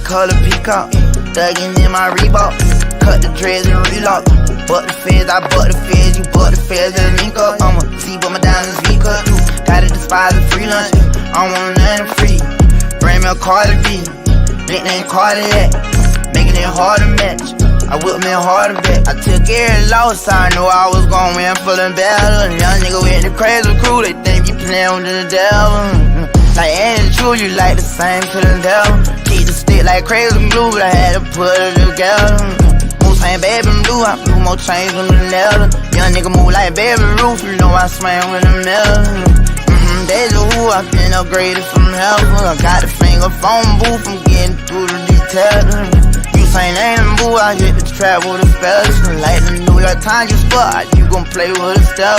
color peacock. Thuggin' in my Reebok. Cut the dreads and relock. Butt the feds, I butt the feds. You butt the feds and link up. I'ma see but my diamonds V-cut. Gotta despise the free lunch. I don't want nothing free. Bring me a Cardi B. Nickname Cardiac. Making it hard to match. I whip me hard to bet. I took every loss, I knew I was gon' win for them battle. Young nigga with the crazy crew, they think you playin' with the devil. Like ain't it true, you like the same to the devil. Keep the stick like crazy glue, but I had to put it together. Moose ain't baby blue, I blew more chains than the leather. Young nigga move like baby roof, you know I swing with the metal. Deja vu, I been upgraded from heaven. I got the finger phone booth, I'm getting through the details. Ain't ain't boo, I hit the trap with a special. Like the New York Times, you spot, you gon' play with a step.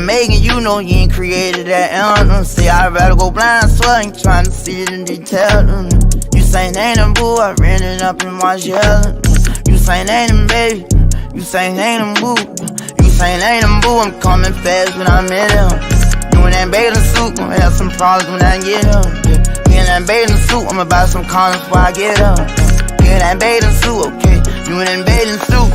Megan, you know you ain't created that anthem. Say I'd rather go blind, so I ain't trying to see it in detail. You say ain't boo, I ran it up in my shell. You say ain't baby, you say ain't boo. You say ain't boo, I'm coming fast when I'm in him. You in that bathing suit, gon' have some problems when I get him. You in that bathing suit, I'ma buy some condoms before I get him. You in that bathing suit, okay? You in that bathing suit.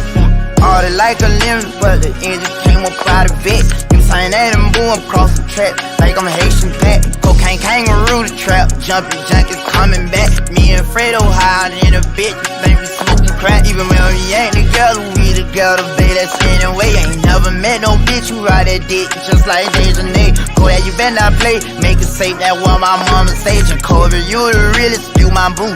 All they like a limit, but the engine came up out of it. You saying that and boom, across the track, like I'm a Haitian pack. Cocaine kangaroo, the trap, jumping junkies coming back. Me and Fredo higher than a bitch, think we smoking crack. Even when we ain't together, we together, babe, that's anyway. Ain't never met no bitch who ride that dick, just like Dejanay. Cawd, you better not play, make it safe, that what my mama say. Jacoby, you the realest, you my boo,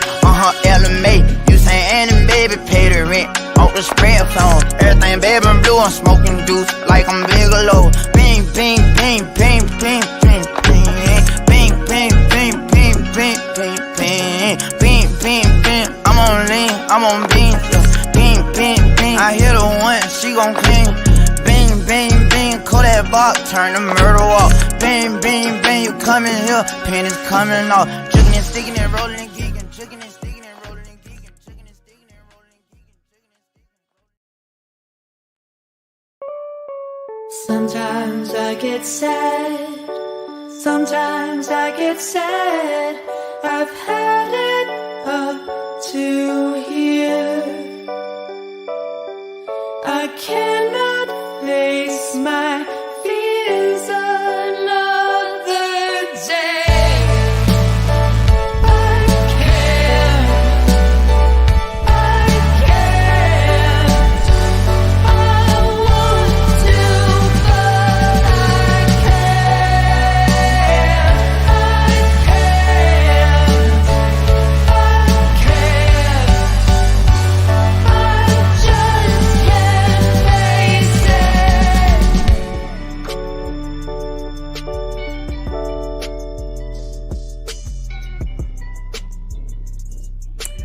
LMA. You saying and baby, pay the rent. Off the spread phone, everything baby and blue. I'm smoking deuce like I'm Bigelow. Bing, bing, bing, bing, bing, bing, bing, bing, bing, bing, bing, bing, bing, bing, bing, bing, bing. I'm on lean, I'm on bean. Bing, bing, bing. I hit her once, she gon' clean. Bing, bing, bing. Call that box, turn the murder off. Bing, bing, bing. You coming here, pennies coming off. Jugging and sticking and rolling and geeking, jugging and sticking. Sometimes I get sad, sometimes I get sad. I've had it up to here. I cannot face my fears another day.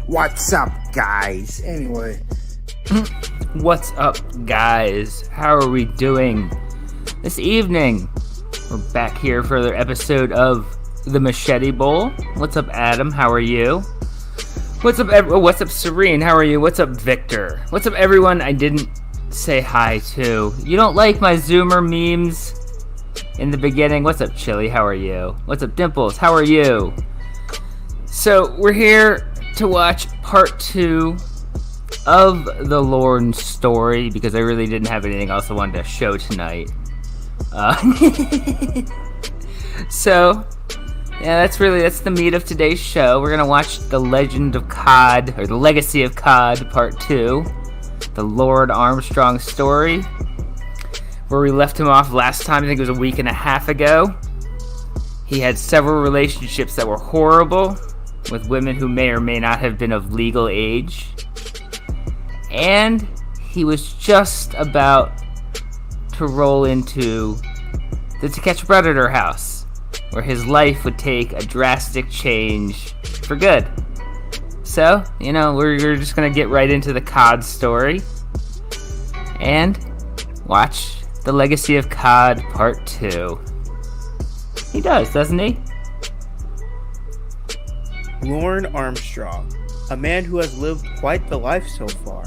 What's up, guys? Anyway. What's up, guys? How are we doing this evening? We're back here for another episode of the Machete Bowl. What's up, Adam? How are you? What's up, Serene? How are you? What's up, Victor? What's up, everyone I didn't say hi to? You don't like my Zoomer memes in the beginning? What's up, Chili? How are you? What's up, Dimples? How are you? So, we're here to watch part 2 of the Lorne story because I really didn't have anything else I wanted to show tonight. So, yeah, that's the meat of today's show. We're gonna watch The Legend of Cawd, or The Legacy of Cawd, part 2, the Lord Armstrong story, where we left him off last time. I think it was a week and a half ago. He had several relationships that were horrible with women who may or may not have been of legal age. And he was just about to roll into the To Catch a Predator house, where his life would take a drastic change for good. So, we're just going to get right into the Cawd story and watch The Legacy of Cawd Part 2. He does, doesn't he? Lorne Armstrong, a man who has lived quite the life so far.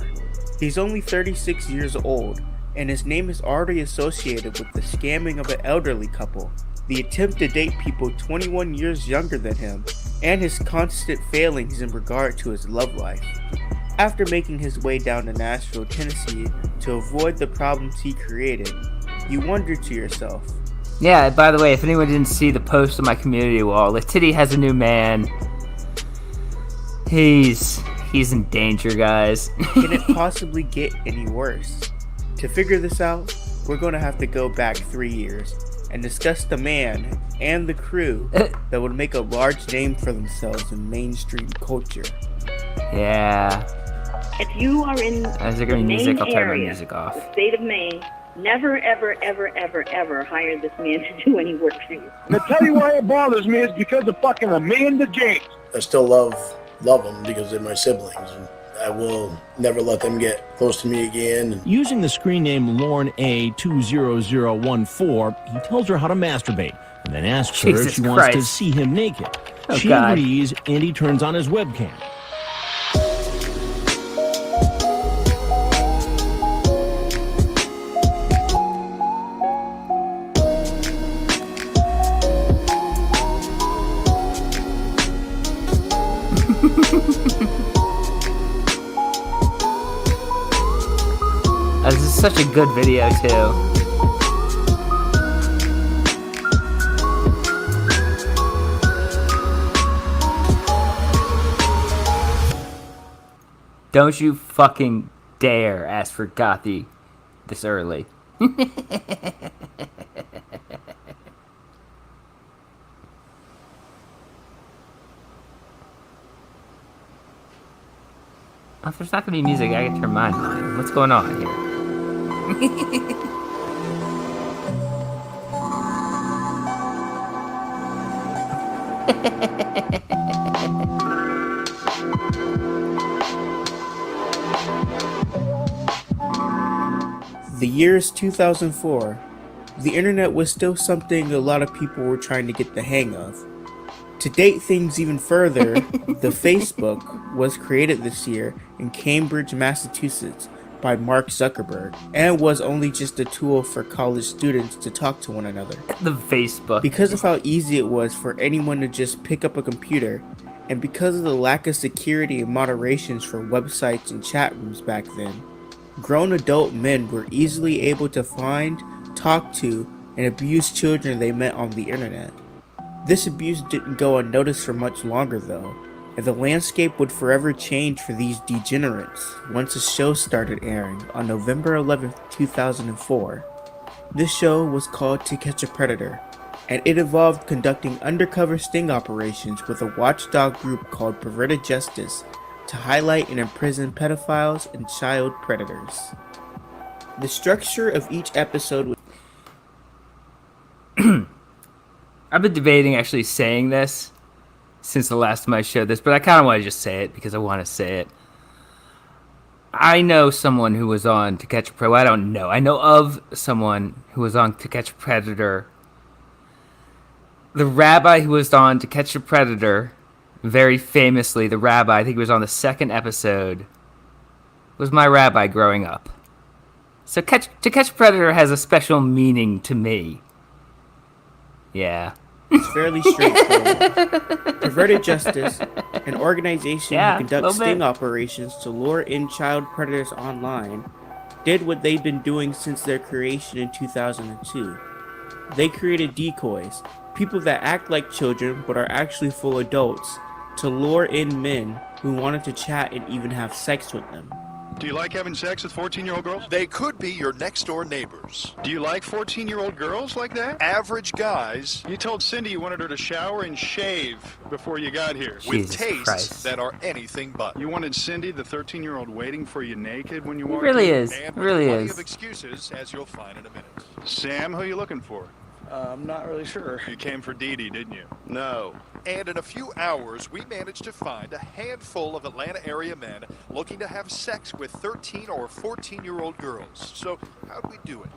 He's only 36 years old, and his name is already associated with the scamming of an elderly couple, the attempt to date people 21 years younger than him, and his constant failings in regard to his love life. After making his way down to Nashville, Tennessee to avoid the problems he created, you wonder to yourself, Yeah, by the way, if anyone didn't see the post on my community wall, Titty has a new man. He's in danger, guys. can it possibly get any worse? To figure this out, we're going to have to go back 3 years and discuss the man and the crew that would make a large name for themselves in mainstream culture. Yeah. If you are in As there the gonna be music, Maine I'll turn my area, music off. the state of Maine, never, ever, ever, ever, ever hire this man to do any work for you. And to tell you why it bothers me is because of fucking Amanda James. I still love them because they're my siblings, and I will never let them get close to me again. Using the screen name Lorne A20014, he tells her how to masturbate and then asks her if Jesus she wants to Christ. see him naked. Oh, She God. agrees, and he turns on his webcam. This is such a good video, too. Don't you fucking dare ask for Gothi this early. Oh, if there's not gonna be music, I can turn mine on. What's going on here? The year is 2004. The internet was still something a lot of people were trying to get the hang of. To date things even further, the Facebook was created this year in Cambridge, Massachusetts by Mark Zuckerberg, and was only just a tool for college students to talk to one another. The Facebook. Because of how easy it was for anyone to just pick up a computer, and because of the lack of security and moderations for websites and chat rooms back then, grown adult men were easily able to find, talk to, and abuse children they met on the internet. This abuse didn't go unnoticed for much longer though, and the landscape would forever change for these degenerates once a show started airing on November 11, 2004. This show was called To Catch a Predator, and it involved conducting undercover sting operations with a watchdog group called Perverted Justice to highlight and imprison pedophiles and child predators. The structure of each episode was I've been debating actually saying this since the last time I showed this, but I kind of want to just say it because I want to say it. I know someone who was on To Catch a Predator. Well, I don't know. I know of someone who was on To Catch a Predator. The rabbi who was on To Catch a Predator, very famously, the rabbi, I think he was on the second episode, was my rabbi growing up. So To Catch a Predator has a special meaning to me. Yeah. It's fairly straightforward. Perverted Justice, an organization Yeah, who conducts little bit. sting operations to lure in child predators online, did what they've been doing since their creation in 2002. They created decoys, people that act like children but are actually full adults, to lure in men who wanted to chat and even have sex with them. Do you like having sex with 14-year-old girls? They could be your next-door neighbors. Do you like 14-year-old girls like that? Average guys You told Cindy you wanted her to shower and shave before you got here. with Jesus tastes Christ. that are anything but. You wanted Cindy, the 13-year-old, waiting for you naked when you walked really in? is. And It with really plenty is. of excuses, as you'll find in a minute. Sam, who you looking for? I'm not really sure. You came for Dee Dee, didn't you? No. And in a few hours, we managed to find a handful of Atlanta area men looking to have sex with 13 or 14-year-old girls. So how'd we do it?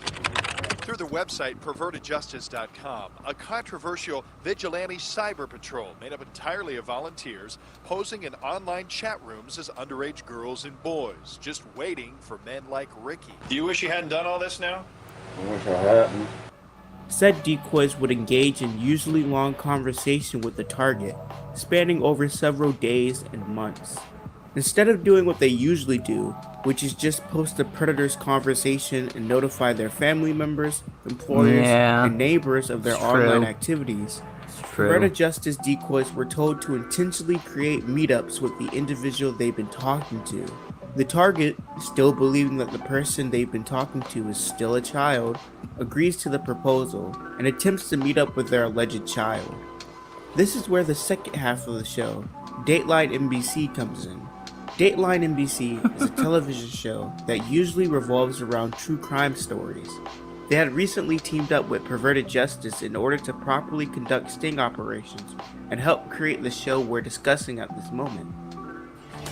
Through the website pervertedjustice.com, a controversial vigilante cyber patrol made up entirely of volunteers posing in online chat rooms as underage girls and boys, just waiting for men like Ricky. Do you wish you hadn't done all this now? Said decoys would engage in usually long conversation with the target, spanning over several days and months. Instead of doing what they usually do, which is just post the predator's conversation and notify their family members, employers, Yeah, and neighbors of their it's online true. activities, It's true. Beretta Justice decoys were told to intentionally create meetups with the individual they've been talking to. The target, still believing that the person they've been talking to is still a child, agrees to the proposal and attempts to meet up with their alleged child. This is where the second half of the show, Dateline NBC, comes in. Dateline NBC is a television show that usually revolves around true crime stories. They had recently teamed up with Perverted Justice in order to properly conduct sting operations and help create the show we're discussing at this moment.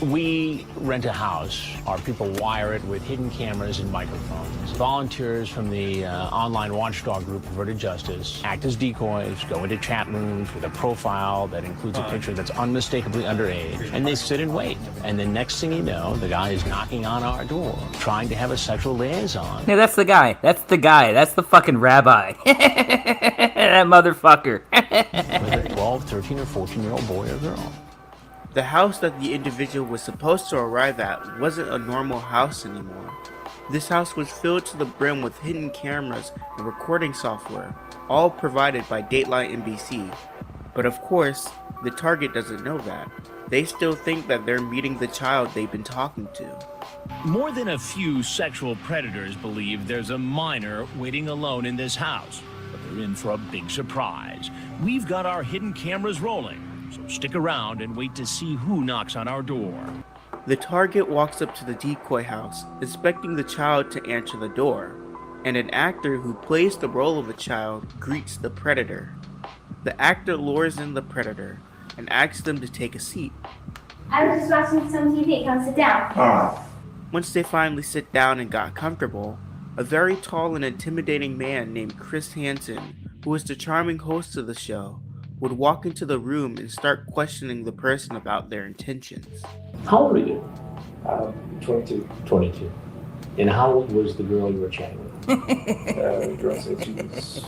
We rent a house. Our people wire it with hidden cameras and microphones. Volunteers from the online watchdog group Perverted Justice act as decoys, go into chat rooms with a profile that includes a picture that's unmistakably underage, and they sit and wait. And the next thing you know, the guy is knocking on our door, trying to have a sexual liaison. Yeah, that's the guy. That's the guy. That's the fucking rabbi. That motherfucker. With a 12, 13, or 14-year-old boy or girl. The house that the individual was supposed to arrive at wasn't a normal house anymore. This house was filled to the brim with hidden cameras and recording software, all provided by Dateline NBC. But of course, the target doesn't know that. They still think that they're meeting the child they've been talking to. More than a few sexual predators believe there's a minor waiting alone in this house, but they're in for a big surprise. We've got our hidden cameras rolling. So stick around and wait to see who knocks on our door. The target walks up to the decoy house, expecting the child to answer the door, and an actor who plays the role of a child greets the predator. The actor lures in the predator and asks them to take a seat. I was just watching some TV. Come sit down. Once they finally sit down and got comfortable, a very tall and intimidating man named Chris Hansen, who is the charming host of the show, would walk into the room and start questioning the person about their intentions. How old are you? 22. 22. And how old was the girl you were chatting with? The girl said she was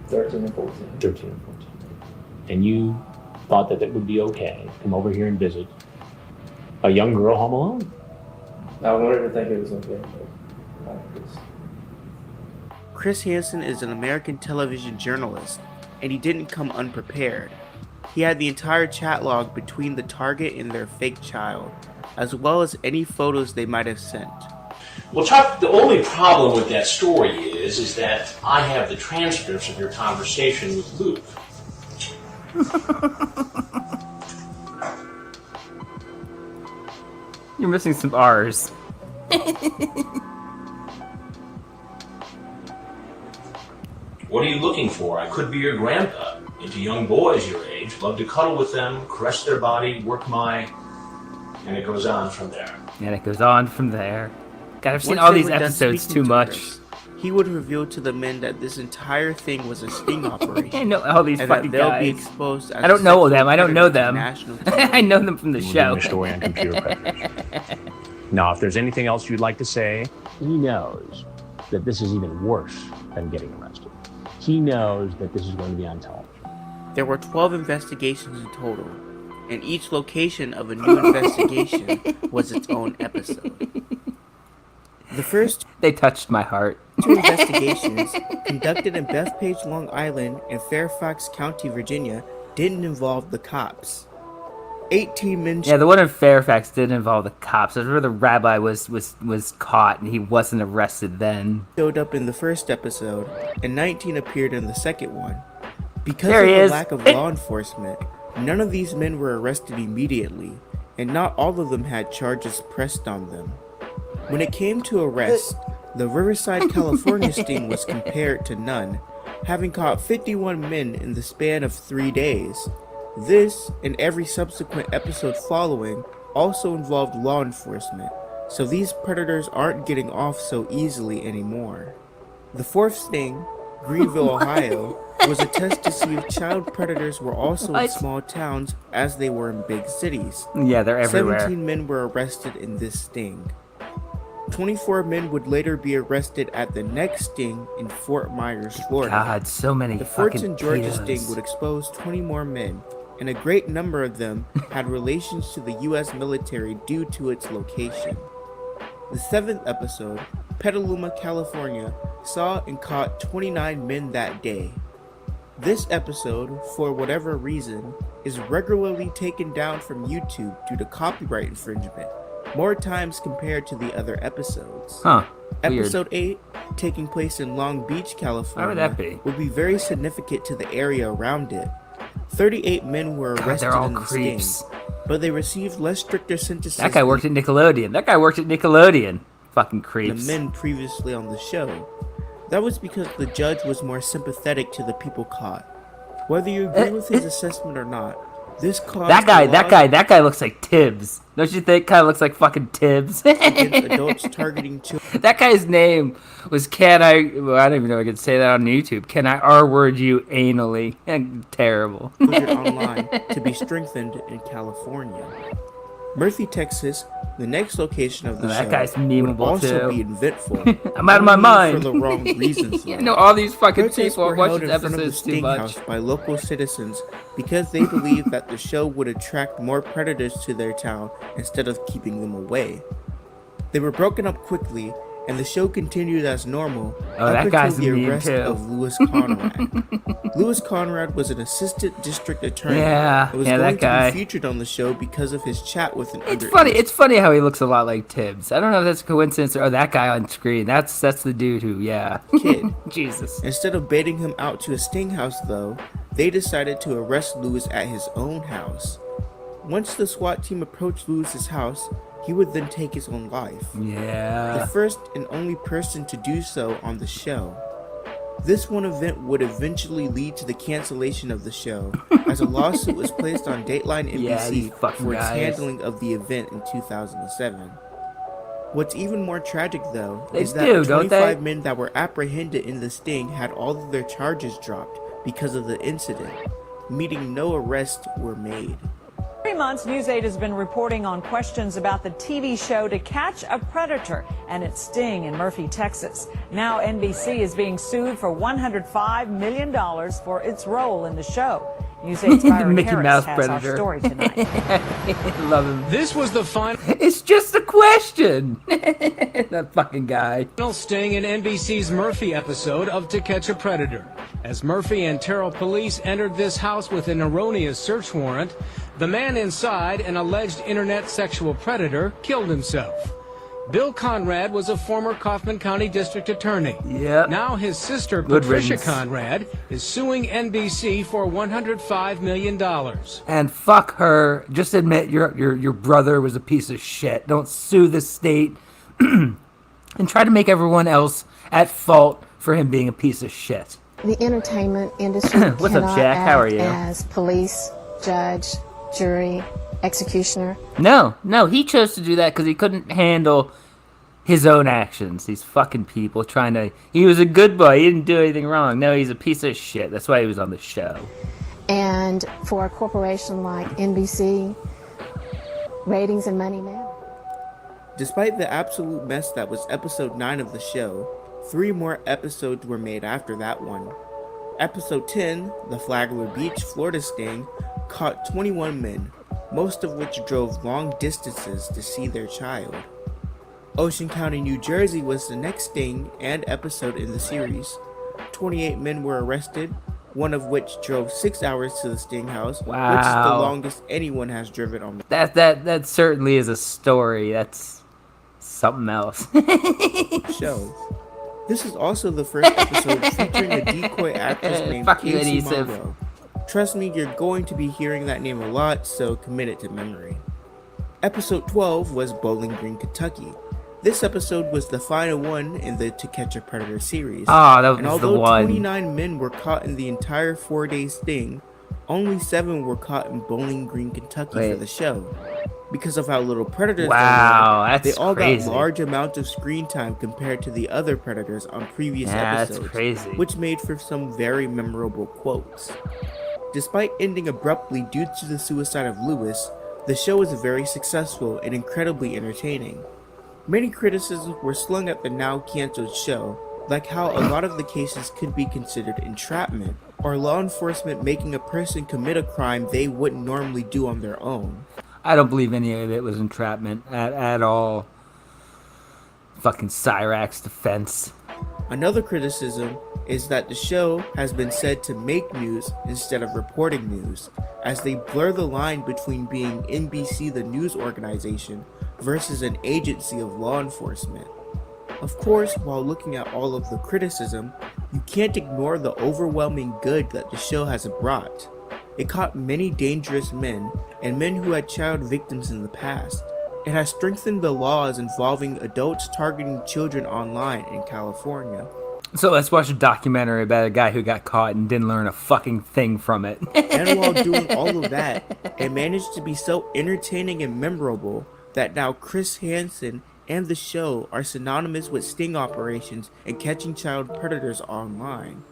13 and 14. 13 and 14. And you thought that it would be okay, come over here and visit a young girl home alone? I wanted to think it was okay, but not this. Chris Hansen is an American television journalist, and he didn't come unprepared. He had the entire chat log between the target and their fake child, as well as any photos they might have sent. Well, Chuck, the only problem with that story is that I have the transcripts of your conversation with Luke. You're missing some R's. What are you looking for? I could be your grandpa. Into young boys your age, love to cuddle with them, caress their body, work my... And it goes on from there. And it goes on from there. God, I've seen Once all they these were done episodes speaking too to much. Chris, he would reveal to the men that this entire thing was a sting operation. I know all these and fucking that they'll guys. be exposed as I don't know them. I don't know predator to them. national TV. I know them from the We're show. doing a story on computer predators. Now, if there's anything else you'd like to say, he knows that this is even worse than getting arrested. He knows that this is going to be on television. There were 12 investigations in total, and each location of a new investigation was its own episode. The first They touched my heart. two investigations, conducted in Bethpage, Long Island, and Fairfax County, Virginia, didn't involve the cops. 18 men. Yeah, the one in Fairfax did involve the cops. That's where the rabbi was caught and he wasn't arrested then. Showed up in the first episode, and 19 appeared in the second one. Because There of he the is. lack of law enforcement, none of these men were arrested immediately, and not all of them had charges pressed on them. When it came to arrest, the Riverside, California sting was compared to none, having caught 51 men in the span of 3 days. This, and every subsequent episode following, also involved law enforcement, so these predators aren't getting off so easily anymore. The fourth sting, Greenville, Ohio, was a test to see if child predators were also in small towns as they were in big cities. Yeah, they're everywhere. 17 men were arrested in this sting. 24 men would later be arrested at the next sting in Fort Myers, Florida. God, so many The Forts fucking in Georgia pedos. sting would expose 20 more men, and a great number of them had relations to the U.S. military due to its location. The 7th episode, Petaluma, California, saw and caught 29 men that day. This episode, for whatever reason, is regularly taken down from YouTube due to copyright infringement, more times compared to the other episodes. Huh. Weird. Episode 8, taking place in Long Beach, California, Why would that be? will be very significant to the area around it. 38 men were God, arrested they're all in the creeps. sting, but they received less stricter sentences That guy worked at Nickelodeon. Fucking than creeps. the men previously on the show. That was because the judge was more sympathetic to the people caught. Whether you agree with his assessment or not, this caused That guy looks like Tibbs. Don't you think? Kind of looks like fucking Tibbs. against adults targeting children. That guy's name was I don't even know if I could say that on YouTube. Can I R-word you anally? Terrible. Online to be strengthened in California. Murphy, Texas, the next location of the show, that guy's would memeable also too. be eventful. I'm out of my mind. For the wrong reasons. You know, all these fucking Protests people were watch held these in front of the episodes too Sting much. House by local citizens because they believed that the show would attract more predators to their town instead of keeping them away. They were broken up quickly, and the show continued as normal that guy's until the mean arrest too. of Louis Conrad. Louis Conrad was an assistant district attorney Yeah, that was yeah, going that guy. to be featured on the show because of his chat with an It's funny how he looks a lot like Tibbs. I don't know if that's a coincidence or that guy on screen. That's the dude who, yeah. kid. Jesus. Instead of baiting him out to a sting house, though, they decided to arrest Louis at his own house. Once the SWAT team approached Louis's house, he would then take his own life. Yeah. The first and only person to do so on the show. This one event would eventually lead to the cancellation of the show, as a lawsuit was placed on Dateline Yeah, these NBC fucking for its guys. handling of the event in 2007. What's even more tragic, though, They is that do, the don't 25 they? men that were apprehended in the sting had all of their charges dropped because of the incident, meaning no arrests were made. 3 months, News8 has been reporting on questions about the TV show To Catch a Predator and its sting in Murphy, Texas. Now NBC is being sued for $105 million for its role in the show. News8's Byron Mickey Harris Mouse has Predator. our story tonight. Love him. This was the final It's just a question. That fucking guy. sting in NBC's Murphy episode of To Catch a Predator. As Murphy and Terrell police entered this house with an erroneous search warrant, the man inside, an alleged internet sexual predator, killed himself. Bill Conrad was a former Kaufman County District Attorney. Yep. Now his sister, Good Patricia riddance. Conrad, is suing NBC for $105 million. And fuck her. Just admit your brother was a piece of shit. Don't sue the state and try to make everyone else at fault for him being a piece of shit. The entertainment industry What's up, cannot Jack? How are act you? as police, judge, jury, executioner. No, he chose to do that because he couldn't handle his own actions. These fucking people trying to... He was a good boy. He didn't do anything wrong. No, he's a piece of shit. That's why he was on the show. And for a corporation like NBC, ratings and money matter. Despite the absolute mess that was episode 9 of the show, 3 more episodes were made after that one. Episode 10, the Flagler Beach, Florida sting, caught 21 men, most of which drove long distances to see their child. Ocean County, New Jersey was the next sting and episode in the series. 28 men were arrested, one of which drove 6 hours to the sting house, which is the Wow. longest anyone has driven on the That certainly is a story. That's something else. show. This is also the first episode featuring a decoy actress named Fuck you, Casey adhesive. Monroe. Trust me, you're going to be hearing that name a lot, so commit it to memory. Episode 12 was Bowling Green, Kentucky. This episode was the final one in the To Catch a Predator series. Oh, that was and the although one. 29 men were caught in the entire 4-day sting, only 7 were caught in Bowling Green, Kentucky for the show. Because of how little predators Wow, there were, that's they all crazy. got large amounts of screen time compared to the other predators on previous Yeah, that's episodes, crazy. which made for some very memorable quotes. Despite ending abruptly due to the suicide of Lewis, the show was very successful and incredibly entertaining. Many criticisms were slung at the now cancelled show, like how a lot of the cases could be considered entrapment, or law enforcement making a person commit a crime they wouldn't normally do on their own. I don't believe any of it was entrapment at all. Fucking Cyrax's defense. Another criticism is that the show has been said to make news instead of reporting news, as they blur the line between being NBC the news organization versus an agency of law enforcement. Of course, while looking at all of the criticism, you can't ignore the overwhelming good that the show has brought. It caught many dangerous men, and men who had child victims in the past. It has strengthened the laws involving adults targeting children online in California. So let's watch a documentary about a guy who got caught and didn't learn a fucking thing from it. And while doing all of that, it managed to be so entertaining and memorable that now Chris Hansen and the show are synonymous with sting operations and catching child predators online.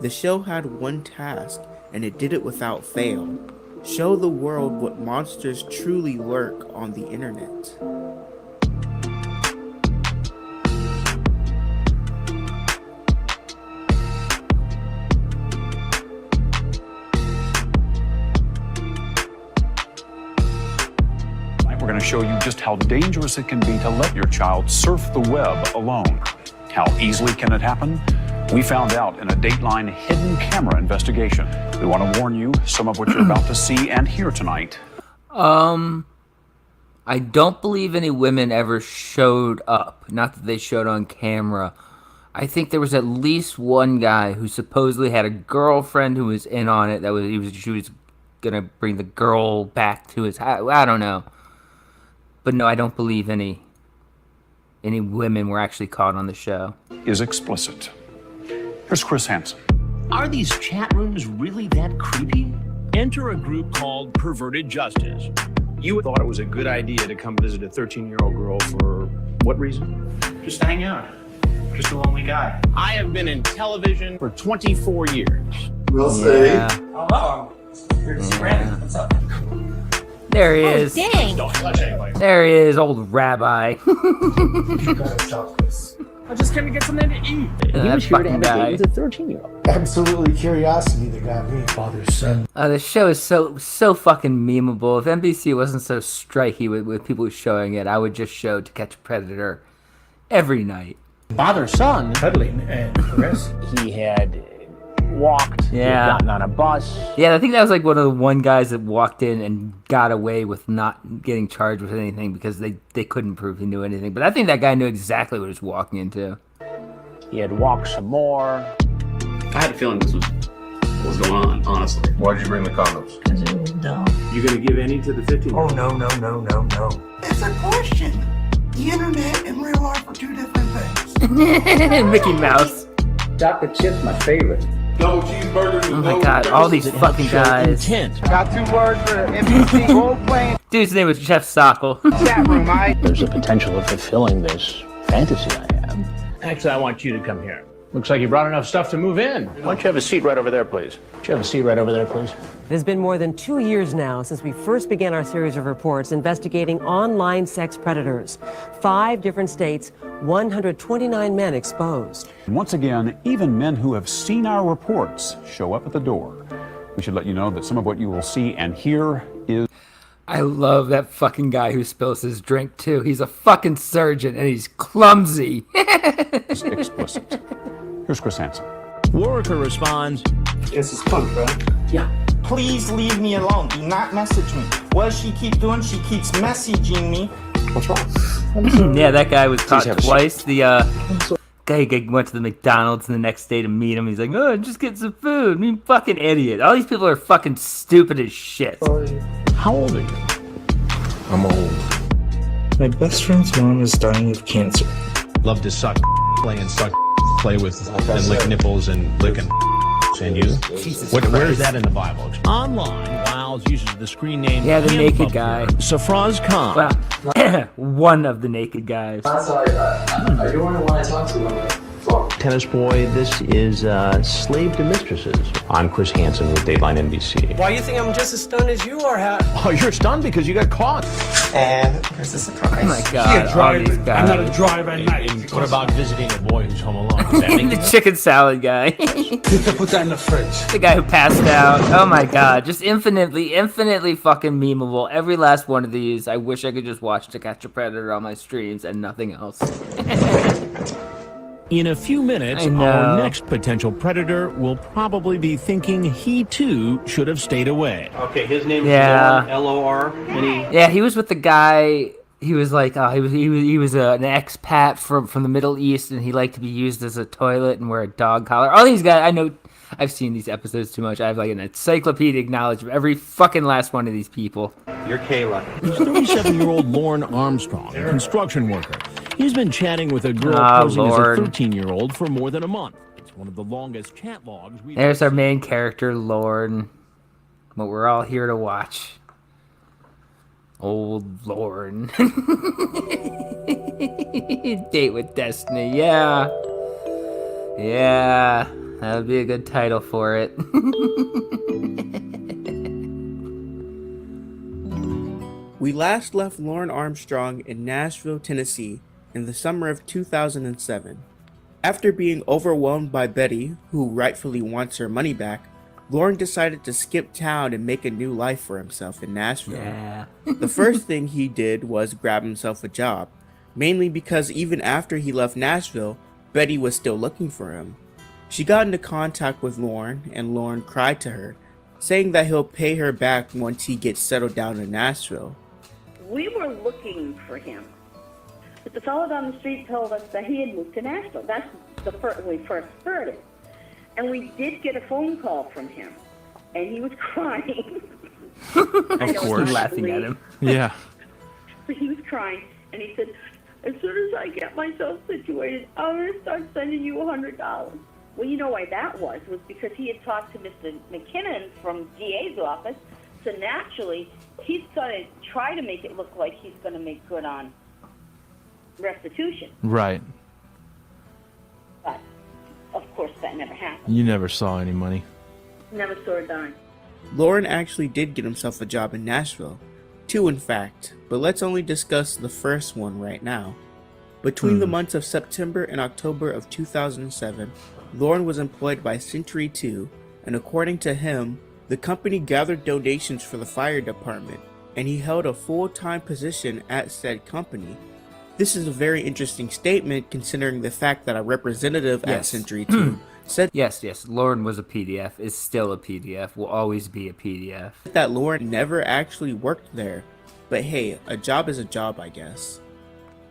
The show had one task, and it did it without fail. Show the world what monsters truly lurk on the internet. We're going to show you just how dangerous it can be to let your child surf the web alone. How easily can it happen? We found out in a Dateline hidden camera investigation. We want to warn you, some of what you're about to see and hear tonight. I don't believe any women ever showed up. Not that they showed on camera. I think there was at least one guy who supposedly had a girlfriend who was in on it. She was gonna bring the girl back to his house. I don't know. But no, I don't believe any women were actually caught on the show. Is explicit. Here's Chris Hansen. Are these chat rooms really that creepy? Enter a group called Perverted Justice. You thought it was a good idea to come visit a 13-year-old girl for what reason? Just to hang out. Just a lonely guy. I have been in television for 24 years. We'll see. Hello. Here to see Brandon. What's up? There he is. Dang. Don't touch anybody. There he is, old rabbi. I just came to get something to eat. He was here to have a date with a 13-year-old. Absolutely curiosity that got me, father's son. The show is so fucking memeable. If NBC wasn't so striky with people showing it, I would just show To Catch a Predator every night. Father's son. Cuddling and caress. He had walked, he had gotten on a bus. Yeah, I think that was like one of the one guys that walked in and got away with not getting charged with anything because they couldn't prove he knew anything. But I think that guy knew exactly what he was walking into. He had walked some more. I had a feeling this was what was going on, honestly. Why did you bring the condoms? Because it was dumb. You gonna give any to the 15? Oh, no. It's a question. The internet and real life are two different things. Mickey Mouse. Chocolate chip's my favorite. Double cheeseburgers. Oh my god, all these fucking guys. Got 2 words for NBC role playing. Dude's name was Jeff Sockel. Chat room, There's a potential of fulfilling this fantasy I have. Actually, I want you to come here. Looks like you brought enough stuff to move in. Why don't you have a seat right over there, please? Would you have a seat right over there, please? It has been more than 2 years now since we first began our series of reports investigating online sex predators. 5 different states, 129 men exposed. Once again, even men who have seen our reports show up at the door. We should let you know that some of what you will see and hear is... I love that fucking guy who spills his drink too. He's a fucking surgeon and he's clumsy. explicit. Here's Chris Hansen. Worker responds, This is punk, bro. Yeah. Please leave me alone. Do not message me. What does she keep doing? She keeps messaging me. What's wrong? Yeah, that guy was caught twice. The guy went to the McDonald's the next day to meet him. He's like, oh, just get some food. I mean, fucking idiot. All these people are fucking stupid as shit. How old are you? I'm old. My best friend's mom is dying of cancer. Love to suck, play with and lick nipples and lick and you. Where is that in the Bible? online, Wiles uses the screen name. Yeah, the naked guy. Safraz Khan. Well, one of the naked guys. That's all I do want to talk to you on the phone. Tennis Boy, this is Slave to Mistresses. I'm Chris Hansen with Dateline NBC. Why do you think I'm just as stunned as you are, Hat? Oh, you're stunned because you got caught. And here's the surprise. Oh my god, all these guys. I'm not a driver at night. What about visiting a boy who's home alone? Does that make The chicken salad guy. You can put that in the fridge. The guy who passed out. Oh my god, just infinitely fucking memeable. Every last one of these, I wish I could just watch To Catch a Predator on my streams and nothing else. In a few minutes, our next potential predator will probably be thinking he too should have stayed away. Okay, his name is Lorne, L-O-R. Yeah, he was with the guy. He was like, he was an expat from the Middle East, and he liked to be used as a toilet and wear a dog collar. All these guys, I know, I've seen these episodes too much. I have like an encyclopedic knowledge of every fucking last one of these people. You're Kayla. He's 37-year-old Lorne Armstrong, a construction worker. He's been chatting with a girl posing as a 13-year-old for more than a month. It's one of the longest chat logs we've There's our main character, Lorne. What we're all here to watch. Old Lorne. Date with Destiny, yeah. Yeah, that would be a good title for it. We last left Lorne Armstrong in Nashville, Tennessee in the summer of 2007. After being overwhelmed by Betty, who rightfully wants her money back, Lorne decided to skip town and make a new life for himself in Nashville. Yeah. The first thing he did was grab himself a job, mainly because even after he left Nashville, Betty was still looking for him. She got into contact with Lorne, and Lorne cried to her, saying that he'll pay her back once he gets settled down in Nashville. We were looking for him, but the fellow down the street told us that he had moved to Nashville. That's the first we first heard it. And we did get a phone call from him, and he was crying. Of course, laughing at him. Yeah. But he was crying, and he said, as soon as I get myself situated, I'm going to start sending you $100. Well, you know why that was because he had talked to Mr. McKinnon from DA's office, so naturally, he's going to try to make it look like he's going to make good on restitution. Right. But, of course, that never happened. You never saw any money. Never saw a dime. Lorne actually did get himself a job in Nashville. 2 in fact, but let's only discuss the first one right now. Between the months of September and October of 2007, Lorne was employed by Century 2, and according to him, the company gathered donations for the fire department, and he held a full-time position at said company. This is a very interesting statement considering the fact that a representative at Century 2 said yes, Lorne was a PDF, is still a PDF, will always be a PDF. That Lorne never actually worked there, but hey, a job is a job, I guess.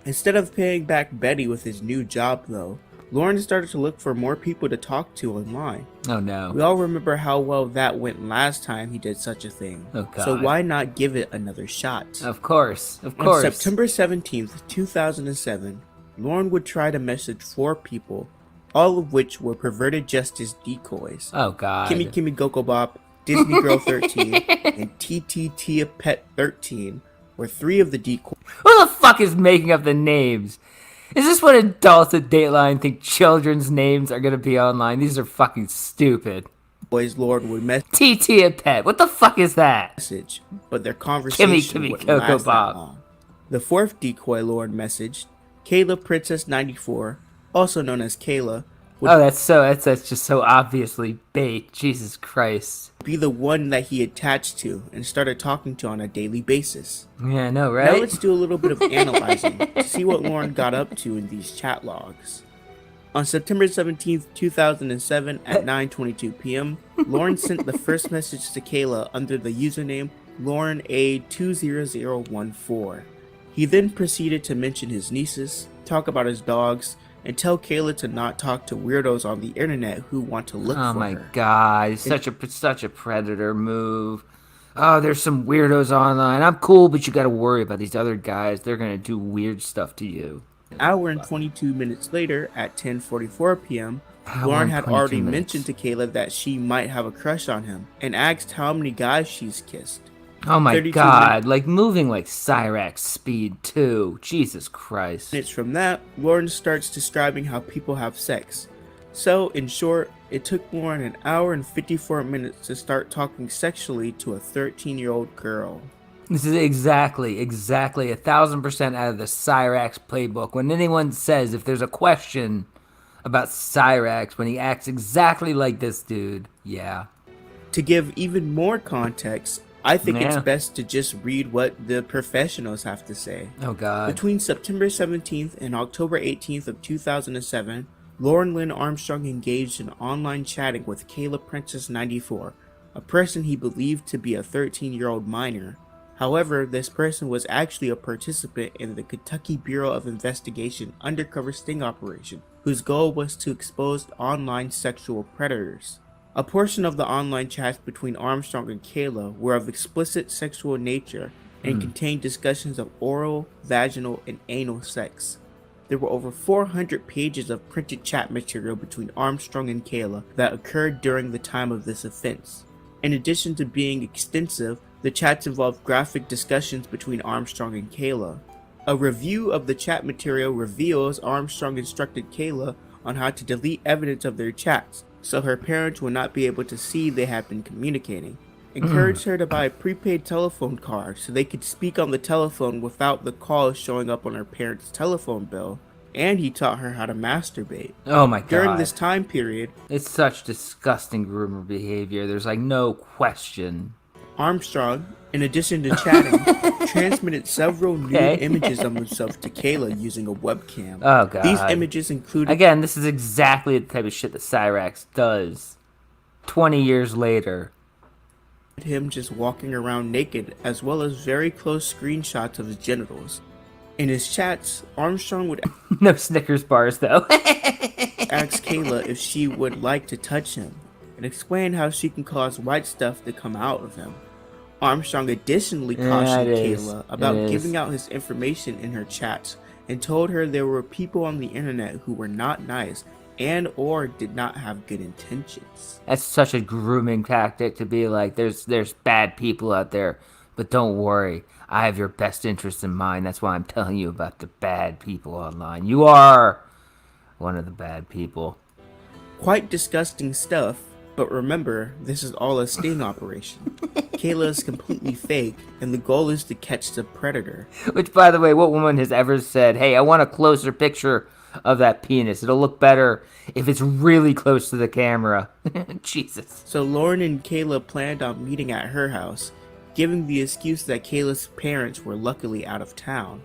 Instead of paying back Betty with his new job though, Lorne started to look for more people to talk to online. Oh no. We all remember how well that went last time he did such a thing. Oh god. So why not give it another shot? Of course. On September 17th, 2007, Lorne would try to message 4 people, all of which were perverted justice decoys. Oh god. Kimmy Kimmy Goko Bop, Disney Girl 13, and TT Pet 13 were 3 of the decoys. Who the fuck is making up the names? Is this what adults at Dateline think children's names are gonna be online? These are fucking stupid. Boys Lord would message TT and Pet. What the fuck is that? But their conversation Kimmy wouldn't Coco last that Bob. long. The 4th decoy Lord messaged, Kayla Princess 94, also known as Kayla, would that's just so obviously bait. Jesus Christ. Be the one that he attached to and started talking to on a daily basis. Yeah, I know, right? Now let's do a little bit of analyzing to see what Lorne got up to in these chat logs. On September 17th, 2007 at 9:22 p.m., Lorne sent the first message to Kayla under the username LorneA20014. He then proceeded to mention his nieces, talk about his dogs, and tell Kayla to not talk to weirdos on the internet who want to look for her. Oh my god, such a predator move. Oh, there's some weirdos online. I'm cool, but you gotta worry about these other guys. They're gonna do weird stuff to you. An hour and 22 minutes later, at 10:44 p.m., Lorne had already mentioned to Kayla that she might have a crush on him, and asked how many guys she's kissed. Oh my god, like moving like Cyrax speed too. Jesus Christ. Minutes from that, Lorne starts describing how people have sex, So, in short, it took Lorne an hour and 54 minutes to start talking sexually to a 13-year-old girl. This is exactly 1,000% out of the Cyrax playbook. When anyone says if there's a question about Cyrax, when he acts exactly like this dude, yeah. To give even more context, I think it's best to just read what the professionals have to say. Oh God. Between September 17th and October 18th of 2007, Lorne Lynn Armstrong engaged in online chatting with Kayla Princess 94, a person he believed to be a 13-year-old minor. However, this person was actually a participant in the Kentucky Bureau of Investigation undercover sting operation, whose goal was to expose online sexual predators. A portion of the online chats between Armstrong and Kayla were of explicit sexual nature and contained discussions of oral, vaginal, and anal sex. There were over 400 pages of printed chat material between Armstrong and Kayla that occurred during the time of this offense. In addition to being extensive, the chats involved graphic discussions between Armstrong and Kayla. A review of the chat material reveals Armstrong instructed Kayla on how to delete evidence of their chats, so her parents would not be able to see they had been communicating. Encouraged her to buy a prepaid telephone card so they could speak on the telephone without the call showing up on her parents' telephone bill. And he taught her how to masturbate. Oh my God. During this time period, it's such disgusting groomer behavior. There's like no question. Armstrong, in addition to chatting, transmitted several nude images of himself to Kayla using a webcam. Oh God. These images included... Again, this is exactly the type of shit that Cyrax does 20 years later. Him just walking around naked, as well as very close screenshots of his genitals. In his chats, Armstrong would no Snickers bars though. ask Kayla if she would like to touch him and explain how she can cause white stuff to come out of him. Armstrong additionally cautioned Kayla about giving out his information in her chats and told her there were people on the internet who were not nice and or did not have good intentions. That's such a grooming tactic to be like, there's bad people out there, but don't worry, I have your best interests in mind. That's why I'm telling you about the bad people online. You are one of the bad people. Quite disgusting stuff, but remember, this is all a sting operation. Kayla is completely fake, and the goal is to catch the predator. Which, by the way, what woman has ever said, hey, I want a closer picture of that penis. It'll look better if it's really close to the camera. Jesus. So Lorne and Kayla planned on meeting at her house, giving the excuse that Kayla's parents were luckily out of town.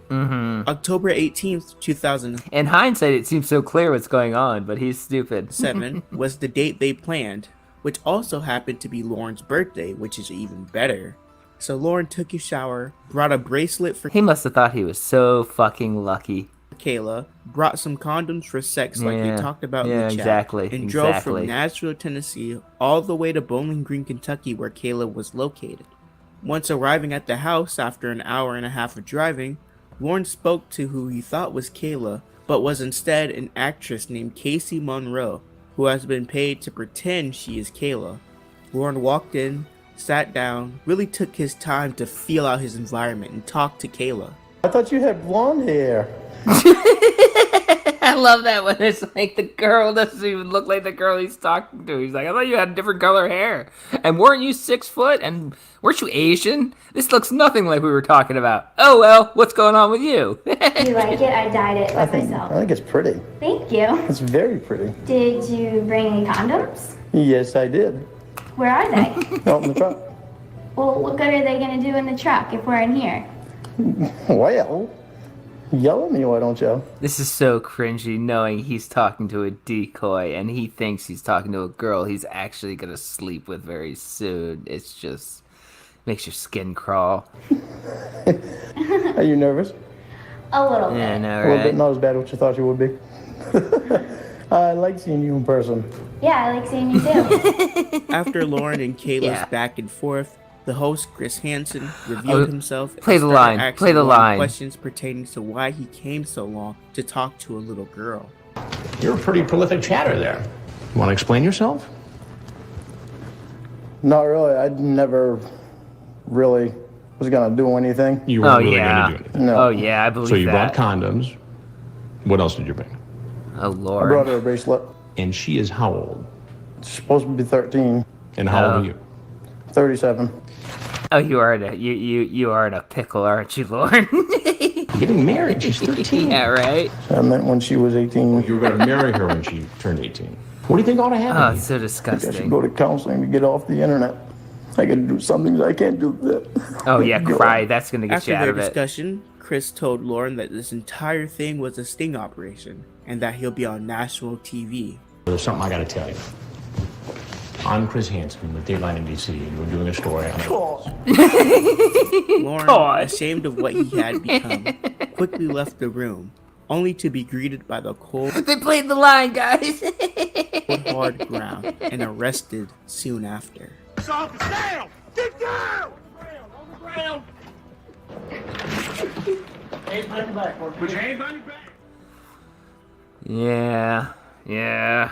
October 18th, 2000. In hindsight, it seems so clear what's going on, but he's stupid. 7 was the date they planned, which also happened to be Lorne's birthday, which is even better. So Lorne took a shower, brought a bracelet for... He must have thought he was so fucking lucky. Kayla, brought some condoms for sex like we talked about in the chat, and drove from Nashville, Tennessee, all the way to Bowling Green, Kentucky, where Kayla was located. Once arriving at the house after an hour and a half of driving, Lorne spoke to who he thought was Kayla, but was instead an actress named Casey Monroe, who has been paid to pretend she is Kayla. Lorne walked in, sat down, really took his time to feel out his environment and talk to Kayla. I thought you had blonde hair. I love that when it's like the girl doesn't even look like the girl he's talking to. He's like, I thought you had different color hair. And weren't you 6 foot? And weren't you Asian? This looks nothing like we were talking about. Oh, well, what's going on with you? Do you like it? I dyed it myself. I think it's pretty. Thank you. It's very pretty. Did you bring any condoms? Yes, I did. Where are they? Out in the truck. Well, what good are they going to do in the truck if we're in here? Well, yell at me, why don't you? This is so cringy knowing he's talking to a decoy and he thinks he's talking to a girl he's actually going to sleep with very soon. It's just makes your skin crawl. Are you nervous? A little bit. Yeah, no, A little bit, not as bad as you thought you would be. I like seeing you in person. Yeah, I like seeing you too. After Lorne and Kayla's back and forth, the host, Chris Hansen, revealed himself Play and the started line. asking Play the Lorne line. questions pertaining to why he came so long to talk to a little girl. You're a pretty prolific chatter there. You want to explain yourself? Not really. I never really was going to do anything. You weren't really going to do anything. No. Oh, yeah, I believe that. So you brought condoms. What else did you bring? Oh, Lord. I brought her a bracelet. And she is how old? Supposed to be 13. And how old are you? 37. Oh, you are in a pickle, aren't you, Lorne? Getting married, she's 13. Yeah, right? I meant when she was 18. You were going to marry her when she turned 18. What do you think ought to happen? Oh, it's so I think I should disgusting. go to counseling to get off the internet. I gotta do some things I can't do that. Oh, yeah, cry. That's going to get After you out their of it. discussion, Chris told Lorne that this entire thing was a sting operation and that he'll be on national TV. There's something I got to tell you. I'm Chris Hansen with Dateline NBC, and we're doing a story on Lorne, God. ashamed of what he had become, quickly left the room, only to be greeted by the cold, They played the line, guys. hard ground and arrested soon after. Down! Get down! On the ground! Hands behind your back. Put your hands behind your back. Yeah.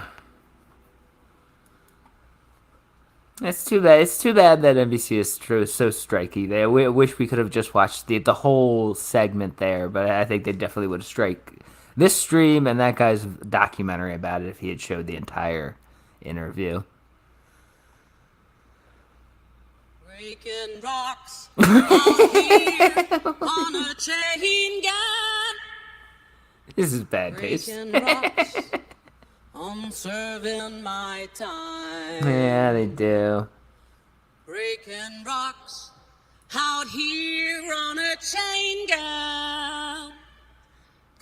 It's too bad. It's too bad that NBC is so striky. I wish we could have just watched the whole segment there, but I think they definitely would have strike this stream and that guy's documentary about it if he had showed the entire interview. Breaking rocks out here on a chain gun. This is bad taste. Breaking rocks, I'm serving my time. Yeah, they do. Breaking rocks out here on a chain gun.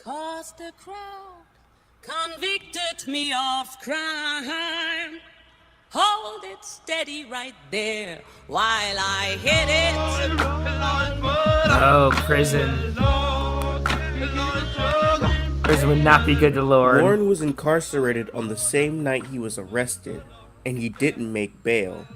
'Cause the crowd convicted me of crime. Hold it steady right there while I hit it. Oh, prison. Prison would not be good to Lorne. Lorne was incarcerated on the same night he was arrested, and he didn't make bail.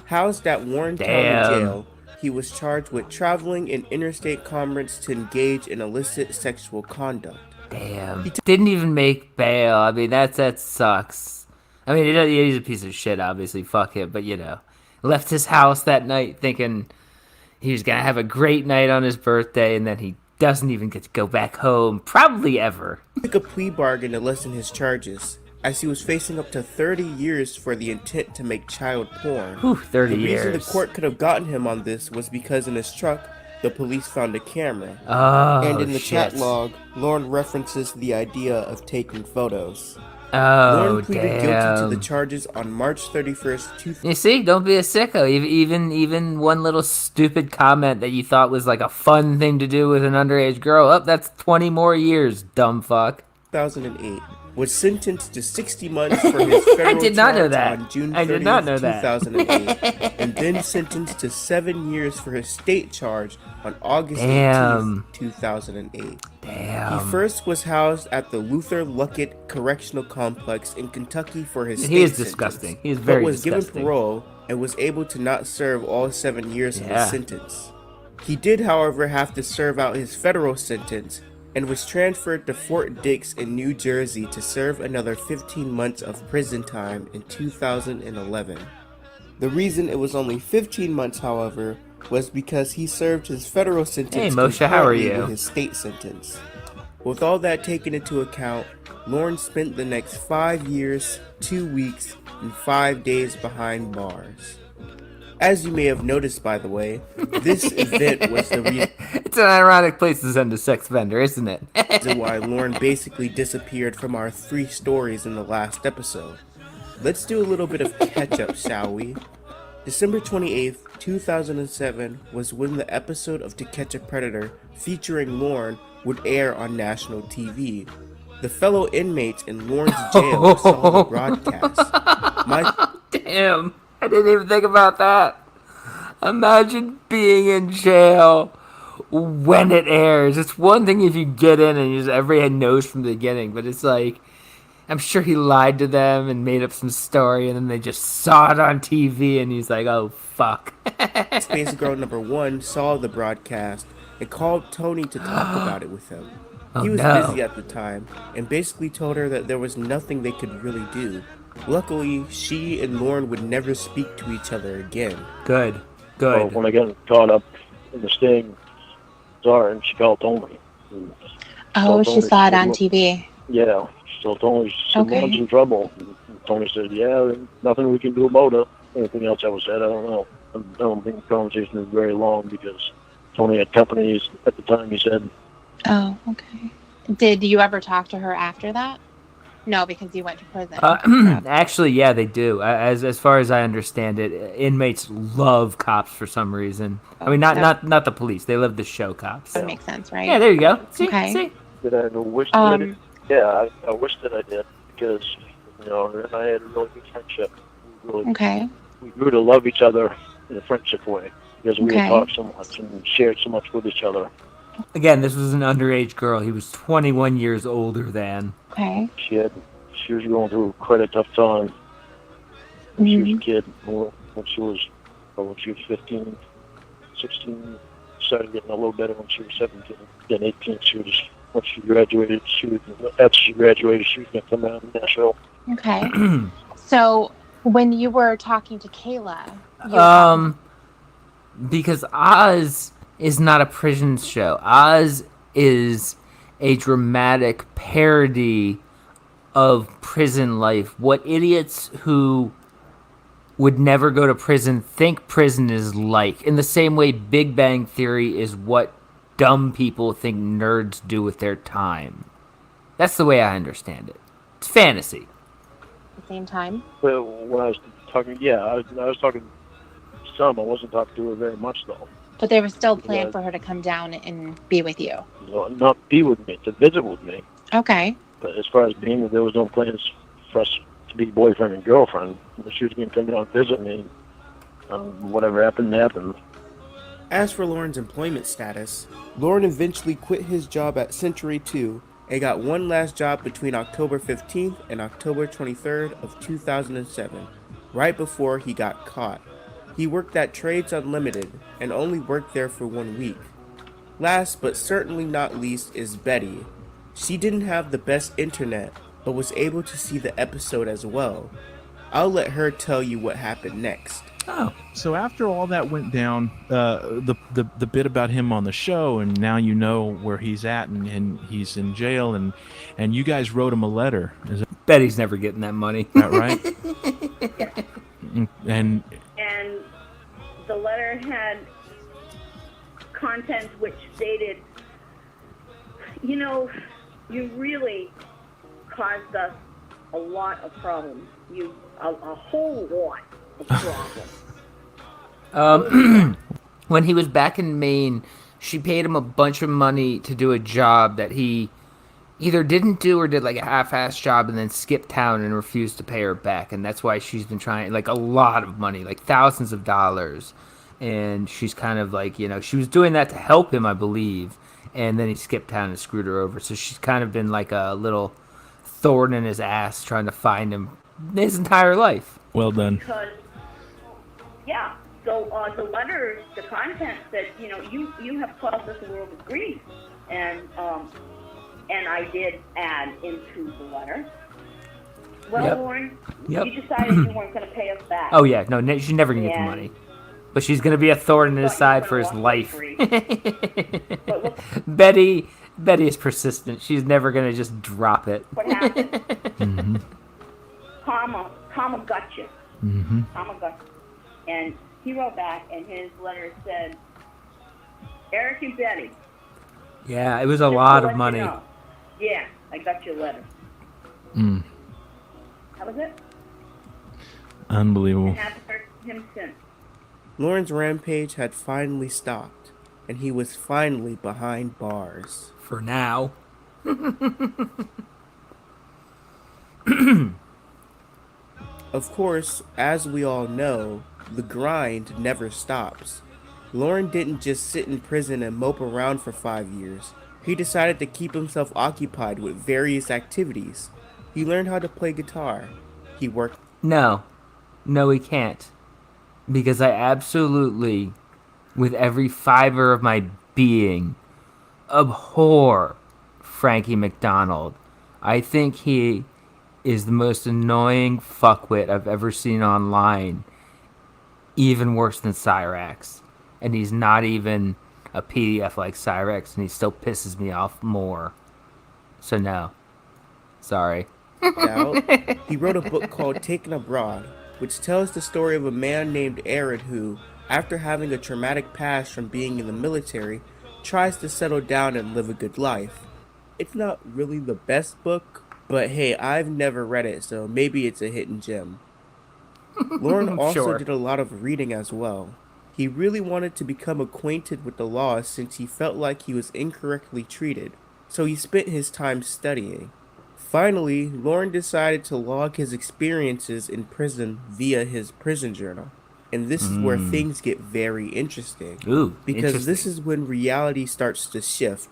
Housed at Warren County Jail, he was charged with traveling in interstate commerce to engage in illicit sexual conduct. Damn. Didn't even make bail. I mean, that sucks. I mean, he's a piece of shit, obviously. Fuck him. But, left his house that night thinking he was going to have a great night on his birthday, and then he doesn't even get to go back home, probably ever. He took a plea bargain to lessen his charges, as he was facing up to 30 years for the intent to make child porn. Whew, 30 The reason years. the court could have gotten him on this was because in his truck, the police found a camera. Oh, and in the shit. chat log, Lorne references the idea of taking photos. Oh, Lorne pleaded guilty to damn. the charges on March 31st, 2000. You see, don't be a sicko. Even one little stupid comment that you thought was like a fun thing to do with an underage girl. Oh, that's 20 more years, dumb fuck. 2008 was sentenced to 60 months for his federal I did not know charge that. on June 30th, I did not know that. 2008, and then sentenced to 7 years for his state charge on August Damn. 18th, 2008. Damn. He first was housed at the Luther Luckett Correctional Complex in Kentucky for his He state is sentence, disgusting. He is very but was disgusting. given parole and was able to not serve all 7 years of Yeah. his sentence. He did, however, have to serve out his federal sentence and was transferred to Fort Dix in New Jersey to serve another 15 months of prison time in 2011. The reason it was only 15 months, however, was because he served his federal sentence Hey, Moshe, how are concurrently you? with his state sentence. With all that taken into account, Lorne spent the next 5 years, 2 weeks, and 5 days behind bars. As you may have noticed, by the way, this event was the reason It's an ironic place to send a sex offender, isn't it? why Lorne basically disappeared from our 3 stories in the last episode. Let's do a little bit of catch-up, shall we? December 28th, 2007 was when the episode of To Catch a Predator featuring Lorne would air on national TV. The fellow inmates in Lorne's jail saw the broadcast. Damn, I didn't even think about that. Imagine being in jail when it airs. It's one thing if you get in and just everyone knows from the beginning, but it's like, I'm sure he lied to them and made up some story, and then they just saw it on TV, and he's like, oh, fuck. Space Girl number 1 saw the broadcast and called Tony to talk about it with him. He was no. busy at the time and basically told her that there was nothing they could really do. Luckily, she and Lorne would never speak to each other again. Good. Well, when I got caught up in the sting, Zara, and she called Tony. Oh, she saw it on TV. Yeah, So Tony said, Okay. Lorne's in trouble. And Tony said, yeah, nothing we can do about it. Anything else that was said, I don't know. I don't think the conversation was very long because Tony had companies at the time, he said. Oh, okay. Did you ever talk to her after that? No, because you went to prison. Actually, yeah, they do. As far as I understand it, inmates love cops for some reason. I mean, not the police. They love the show cops. That makes sense, right? Yeah, there you go. See, Okay. see. Did I wish that I did? Yeah, I wish that I did because, you know, her and I had a really good friendship. Okay. We grew to love each other in a friendship way because we Okay. had talked so much and shared so much with each other. Again, this was an underage girl. He was 21 years older than. Okay. She was going through quite a tough time when she was a kid. When she was 15, 16, started getting a little better when she was 17. Then 18, when she graduated, after she graduated, she was going to come out in that show. Okay. So when you were talking to Kayla, Because Oz is not a prison show. Oz is a dramatic parody of prison life. What idiots who would never go to prison think prison is like. In the same way Big Bang Theory is what dumb people think nerds do with their time. That's the way I understand it. It's fantasy. at the same time? Well, when I was talking, I was talking some. I wasn't talking to her very much, though. But there was still a plan for her to come down and be with you. No, not be with me, to visit with me. Okay. But as far as being, there was no plans for us to be boyfriend and girlfriend. She was going to come down and visit me. Whatever happened, happened. As for Lorne's employment status, Lorne eventually quit his job at Century 2 and got one last job between October 15th and October 23rd of 2007, right before he got caught. He worked at Trades Unlimited and only worked there for 1 week. Last but certainly not least is Betty. She didn't have the best internet, but was able to see the episode as well. I'll let her tell you what happened next. Oh, so after all that went down, the bit about him on the show, and now you know where he's at, and he's in jail, and you guys wrote him a letter. Betty's never getting that money. That right? And the letter had content which stated, you really caused us a lot of problems. A whole lot of problems. When he was back in Maine, she paid him a bunch of money to do a job that he either didn't do or did like a half-assed job and then skipped town and refused to pay her back. And that's why she's been trying, like, a lot of money, like thousands of dollars. And she's kind of like, she was doing that to help him, I believe. And then he skipped town and screwed her over. So she's kind of been like a little thorn in his ass trying to find him his entire life. Well done. Because, so the letter, the content said, you have caused us a world of grief. And I did add into the letter, Lorne, Yep. you decided you weren't going to pay us back. Oh, yeah. No, she's never going to get the money. But she's going to be a thorn in his side for his life. Betty is persistent. She's never going to just drop it. What happened? Mm-hmm. Karma got you. Mm-hmm. Karma got you. And he wrote back, and his letter said, Eric and Betty. Yeah, it was a just lot to of let money. you know, yeah, I got your letter. Mm. That was it. Unbelievable. And haven't heard from him since. Lorne's rampage had finally stopped, and he was finally behind bars. For now. Of course, as we all know, the grind never stops. Lorne didn't just sit in prison and mope around for 5 years. He decided to keep himself occupied with various activities. He learned how to play guitar. He worked... No, he can't. Because I absolutely, with every fiber of my being, abhor Frankie McDonald. I think he is the most annoying fuckwit I've ever seen online. Even worse than Cyrax. And he's not even a PDF like Cyrax, and he still pisses me off more. So no. Sorry. out, he wrote a book called Taken Abroad, which tells the story of a man named Aaron who, after having a traumatic past from being in the military, tries to settle down and live a good life. It's not really the best book, but hey, I've never read it, so maybe it's a hidden gem. Lorne also Sure. did a lot of reading as well. He really wanted to become acquainted with the law since he felt like he was incorrectly treated, so he spent his time studying. Finally, Lorne decided to log his experiences in prison via his prison journal. And this is where things get very interesting. Ooh, because this is when reality starts to shift,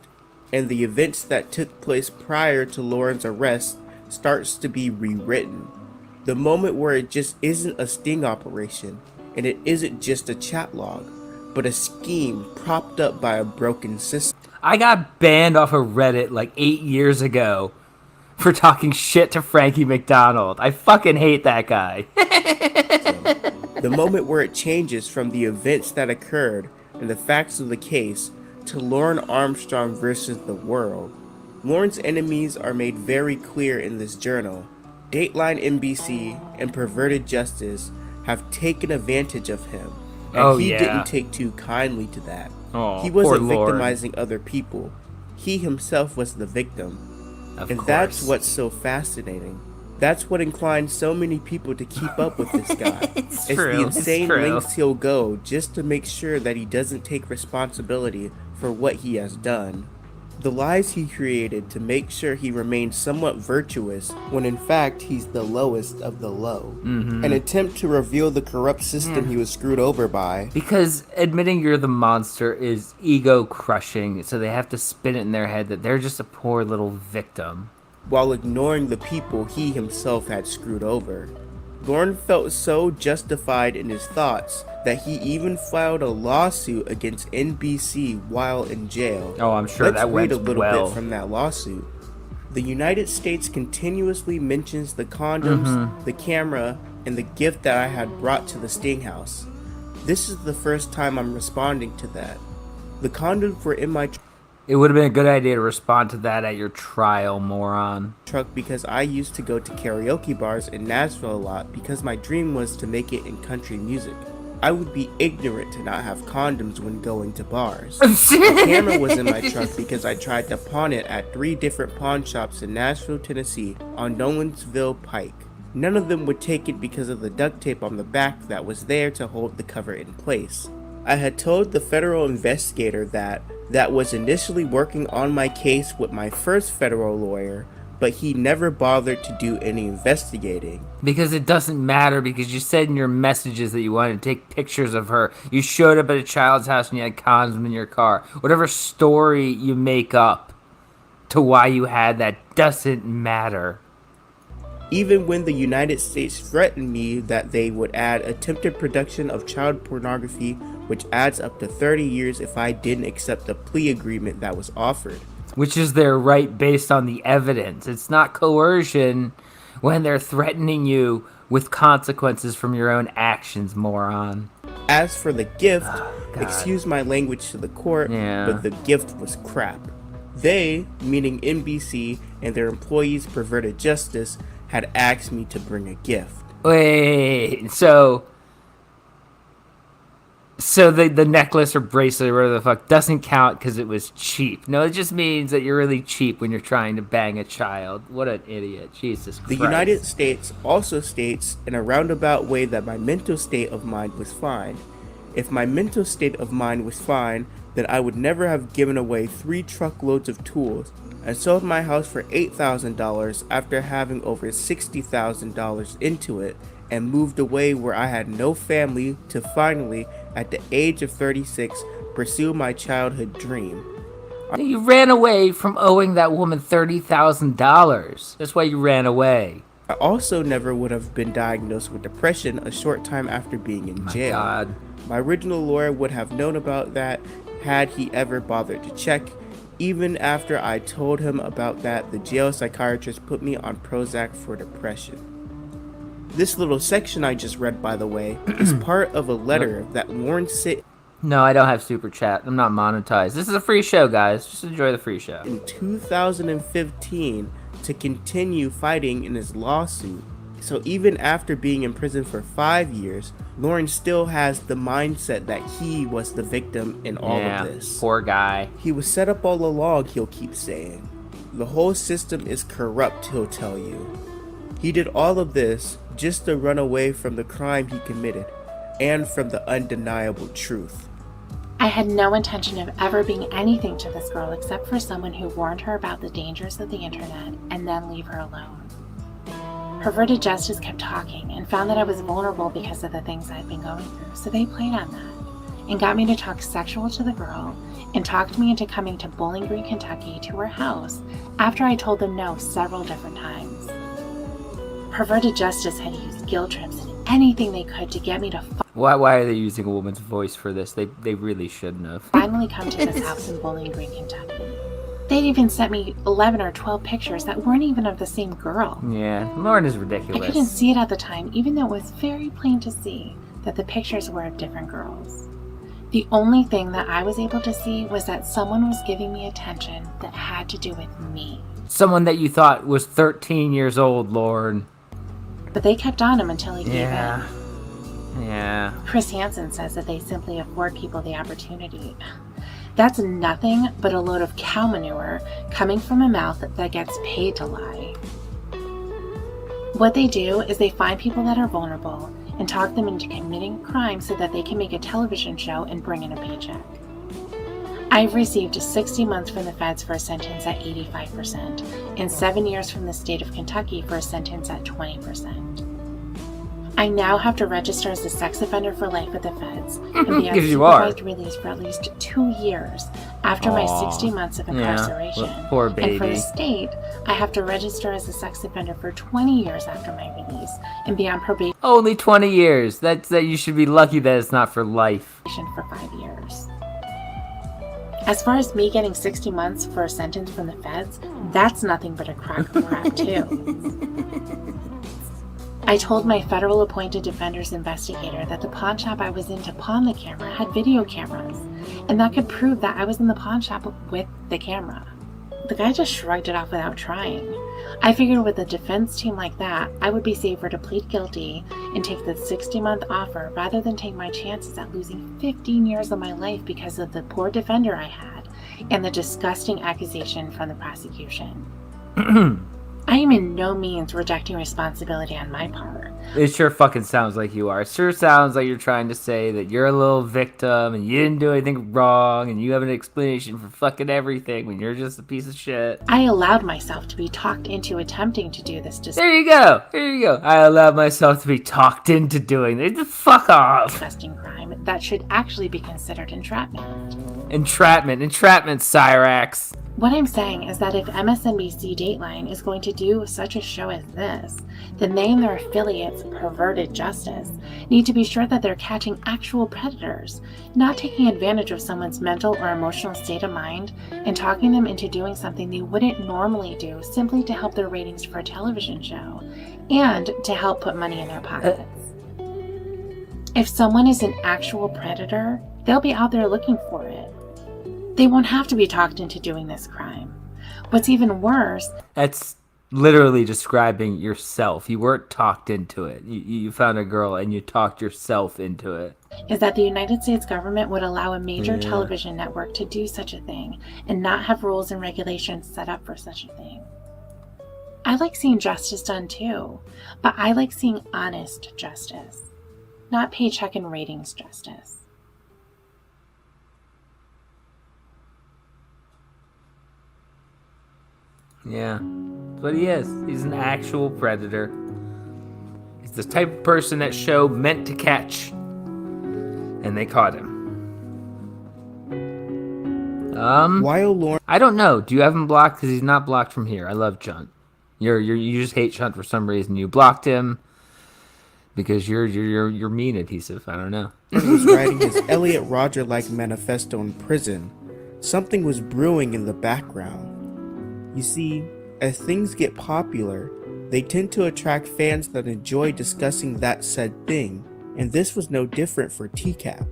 and the events that took place prior to Lorne's arrest starts to be rewritten. The moment where it just isn't a sting operation, and it isn't just a chat log, but a scheme propped up by a broken system. I got banned off of Reddit like 8 years ago for talking shit to Frankie McDonald. I fucking hate that guy. The moment where it changes from the events that occurred and the facts of the case to Lorne Armstrong versus the world. Lorne's enemies are made very clear in this journal. Dateline NBC and Perverted Justice have taken advantage of him, and he didn't take too kindly to that. Oh, he wasn't poor Lorne. victimizing other people. He himself was the victim. Of and course. that's what's so fascinating. That's what inclines so many people to keep up with this guy. It's the true, insane it's true. lengths he'll go just to make sure that he doesn't take responsibility for what he has done. The lies he created to make sure he remains somewhat virtuous when in fact he's the lowest of the low. An attempt to reveal the corrupt system he was screwed over by. Because admitting you're the monster is ego crushing, so they have to spin it in their head that they're just a poor little victim, while ignoring the people he himself had screwed over. Lorne felt so justified in his thoughts that he even filed a lawsuit against NBC while in jail. Oh, I'm sure Let's that went read a little well. bit from that lawsuit. The United States continuously mentions the condoms, the camera, and the gift that I had brought to the Sting House. This is the first time I'm responding to that. The condoms were in my It would have been a good idea to respond to that at your trial, moron. truck because I used to go to karaoke bars in Nashville a lot because my dream was to make it in country music. I would be ignorant to not have condoms when going to bars. The camera was in my truck because I tried to pawn it at 3 different pawn shops in Nashville, Tennessee on Nolensville Pike. None of them would take it because of the duct tape on the back that was there to hold the cover in place. I had told the federal investigator that was initially working on my case with my first federal lawyer, but he never bothered to do any investigating. Because it doesn't matter, because you said in your messages that you wanted to take pictures of her. You showed up at a child's house and you had condoms in your car. Whatever story you make up to why you had that doesn't matter. Even when the United States threatened me that they would add attempted production of child pornography, which adds up to 30 years if I didn't accept the plea agreement that was offered. Which is their right based on the evidence. It's not coercion when they're threatening you with consequences from your own actions, moron. As for the gift, excuse my language to the court, Yeah. but the gift was crap. They, meaning NBC and their employees Perverted Justice, had asked me to bring a gift. Wait, so the necklace or bracelet or whatever the fuck doesn't count because it was cheap. No, it just means that you're really cheap when you're trying to bang a child. What an idiot. Jesus Christ. The United States also states in a roundabout way that my mental state of mind was fine. If my mental state of mind was fine, then I would never have given away 3 truckloads of tools and sold my house for $8,000 after having over $60,000 into it and moved away where I had no family to finally, at the age of 36, pursue my childhood dream. You ran away from owing that woman $30,000. That's why you ran away. I also never would have been diagnosed with depression a short time after being in jail. God. My original lawyer would have known about that had he ever bothered to check. Even after I told him about that, the jail psychiatrist put me on Prozac for depression. This little section I just read, by the way, is part of a letter that Lorne sent. No, I don't have super chat. I'm not monetized. This is a free show, guys. Just enjoy the free show. In 2015 to continue fighting in his lawsuit. So even after being in prison for 5 years, Lorne still has the mindset that he was the victim in all of this. Poor guy. He was set up all along, he'll keep saying. The whole system is corrupt, he'll tell you. He did all of this just to run away from the crime he committed and from the undeniable truth. I had no intention of ever being anything to this girl except for someone who warned her about the dangers of the internet and then leave her alone. Perverted Justice kept talking and found that I was vulnerable because of the things I'd been going through, so they played on that and got me to talk sexual to the girl and talked me into coming to Bowling Green, Kentucky to her house after I told them no several different times. Perverted Justice had used guilt trips and anything they could to get me to Why are they using a woman's voice for this? They really shouldn't have. finally come to this house in Bowling Green, Kentucky. They'd even sent me 11 or 12 pictures that weren't even of the same girl. Yeah, Lorne is I ridiculous. couldn't see it at the time, even though it was very plain to see that the pictures were of different girls. The only thing that I was able to see was that someone was giving me attention that had to do with me. Someone that you thought was 13 years old, Lorne. But they kept on him until he gave Yeah. in. Yeah. Chris Hansen says that they simply afford people the opportunity. That's nothing but a load of cow manure coming from a mouth that gets paid to lie. What they do is they find people that are vulnerable and talk them into committing crime so that they can make a television show and bring in a paycheck. I've received 60 months from the feds for a sentence at 85% and 7 years from the state of Kentucky for a sentence at 20%. I now have to register as a sex offender for life with the feds and be on Because you are. supervised release for at least 2 years after my 60 months of incarceration. Yeah, poor baby. And for the state, I have to register as a sex offender for 20 years after my release and be on probation Only 20 years. That you should be lucky that it's not for life. for 5 years. As far as me getting 60 months for a sentence from the feds, that's nothing but a crack too. I told my federal appointed defender's investigator that the pawn shop I was in to pawn the camera had video cameras, and that could prove that I was in the pawn shop with the camera. The guy just shrugged it off without trying. I figured with a defense team like that, I would be safer to plead guilty and take the 60-month offer rather than take my chances at losing 15 years of my life because of the poor defender I had and the disgusting accusation from the prosecution. I am in no means rejecting responsibility on my part. It sure fucking sounds like you are. It sure sounds like you're trying to say that you're a little victim and you didn't do anything wrong and you have an explanation for fucking everything when you're just a piece of shit. I allowed myself to be talked into attempting to do this. There you go. There you go. I allowed myself to be talked into doing it. Fuck off. Disgusting crime that should actually be considered entrapment. Entrapment, Cyrax. What I'm saying is that if MSNBC Dateline is going to do such a show as this, then they and their affiliates, Perverted Justice, need to be sure that they're catching actual predators, not taking advantage of someone's mental or emotional state of mind and talking them into doing something they wouldn't normally do simply to help their ratings for a television show and to help put money in their pockets. If someone is an actual predator, they'll be out there looking for it. They won't have to be talked into doing this crime. What's even worse... That's literally describing yourself. You weren't talked into it. You found a girl and you talked yourself into it. Is that the United States government would allow a major television network to do such a thing and not have rules and regulations set up for such a thing. I like seeing justice done too, but I like seeing honest justice, not paycheck and ratings justice. Yeah, that's what he is. He's an actual predator. He's the type of person that show meant to catch. And they caught him. While Lorne... I don't know. Do you have him blocked? Because he's not blocked from here. I love Chunt. You just hate Chunt for some reason. You blocked him because you're mean adhesive. I don't know. He was writing his Elliot Rodger-like manifesto in prison. Something was brewing in the background. You see, as things get popular, they tend to attract fans that enjoy discussing that said thing, and this was no different for TCAP.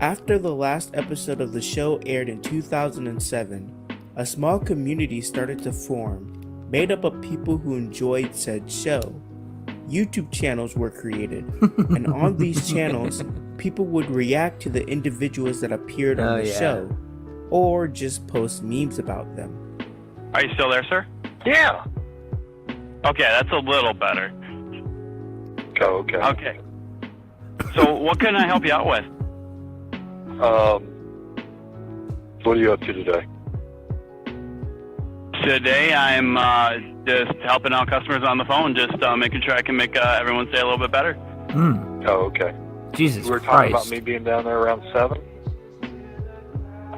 After the last episode of the show aired in 2007, a small community started to form, made up of people who enjoyed said show. YouTube channels were created, and on these channels, people would react to the individuals that appeared on the show, or just post memes about them. Are you still there, sir? Yeah. Okay, that's a little better. Oh, okay. Okay. So, what can I help you out with? What are you up to today? Today, I'm just helping out customers on the phone, just making sure I can make everyone's day a little bit better. Oh, okay. Jesus We were talking Christ. about me being down there around 7?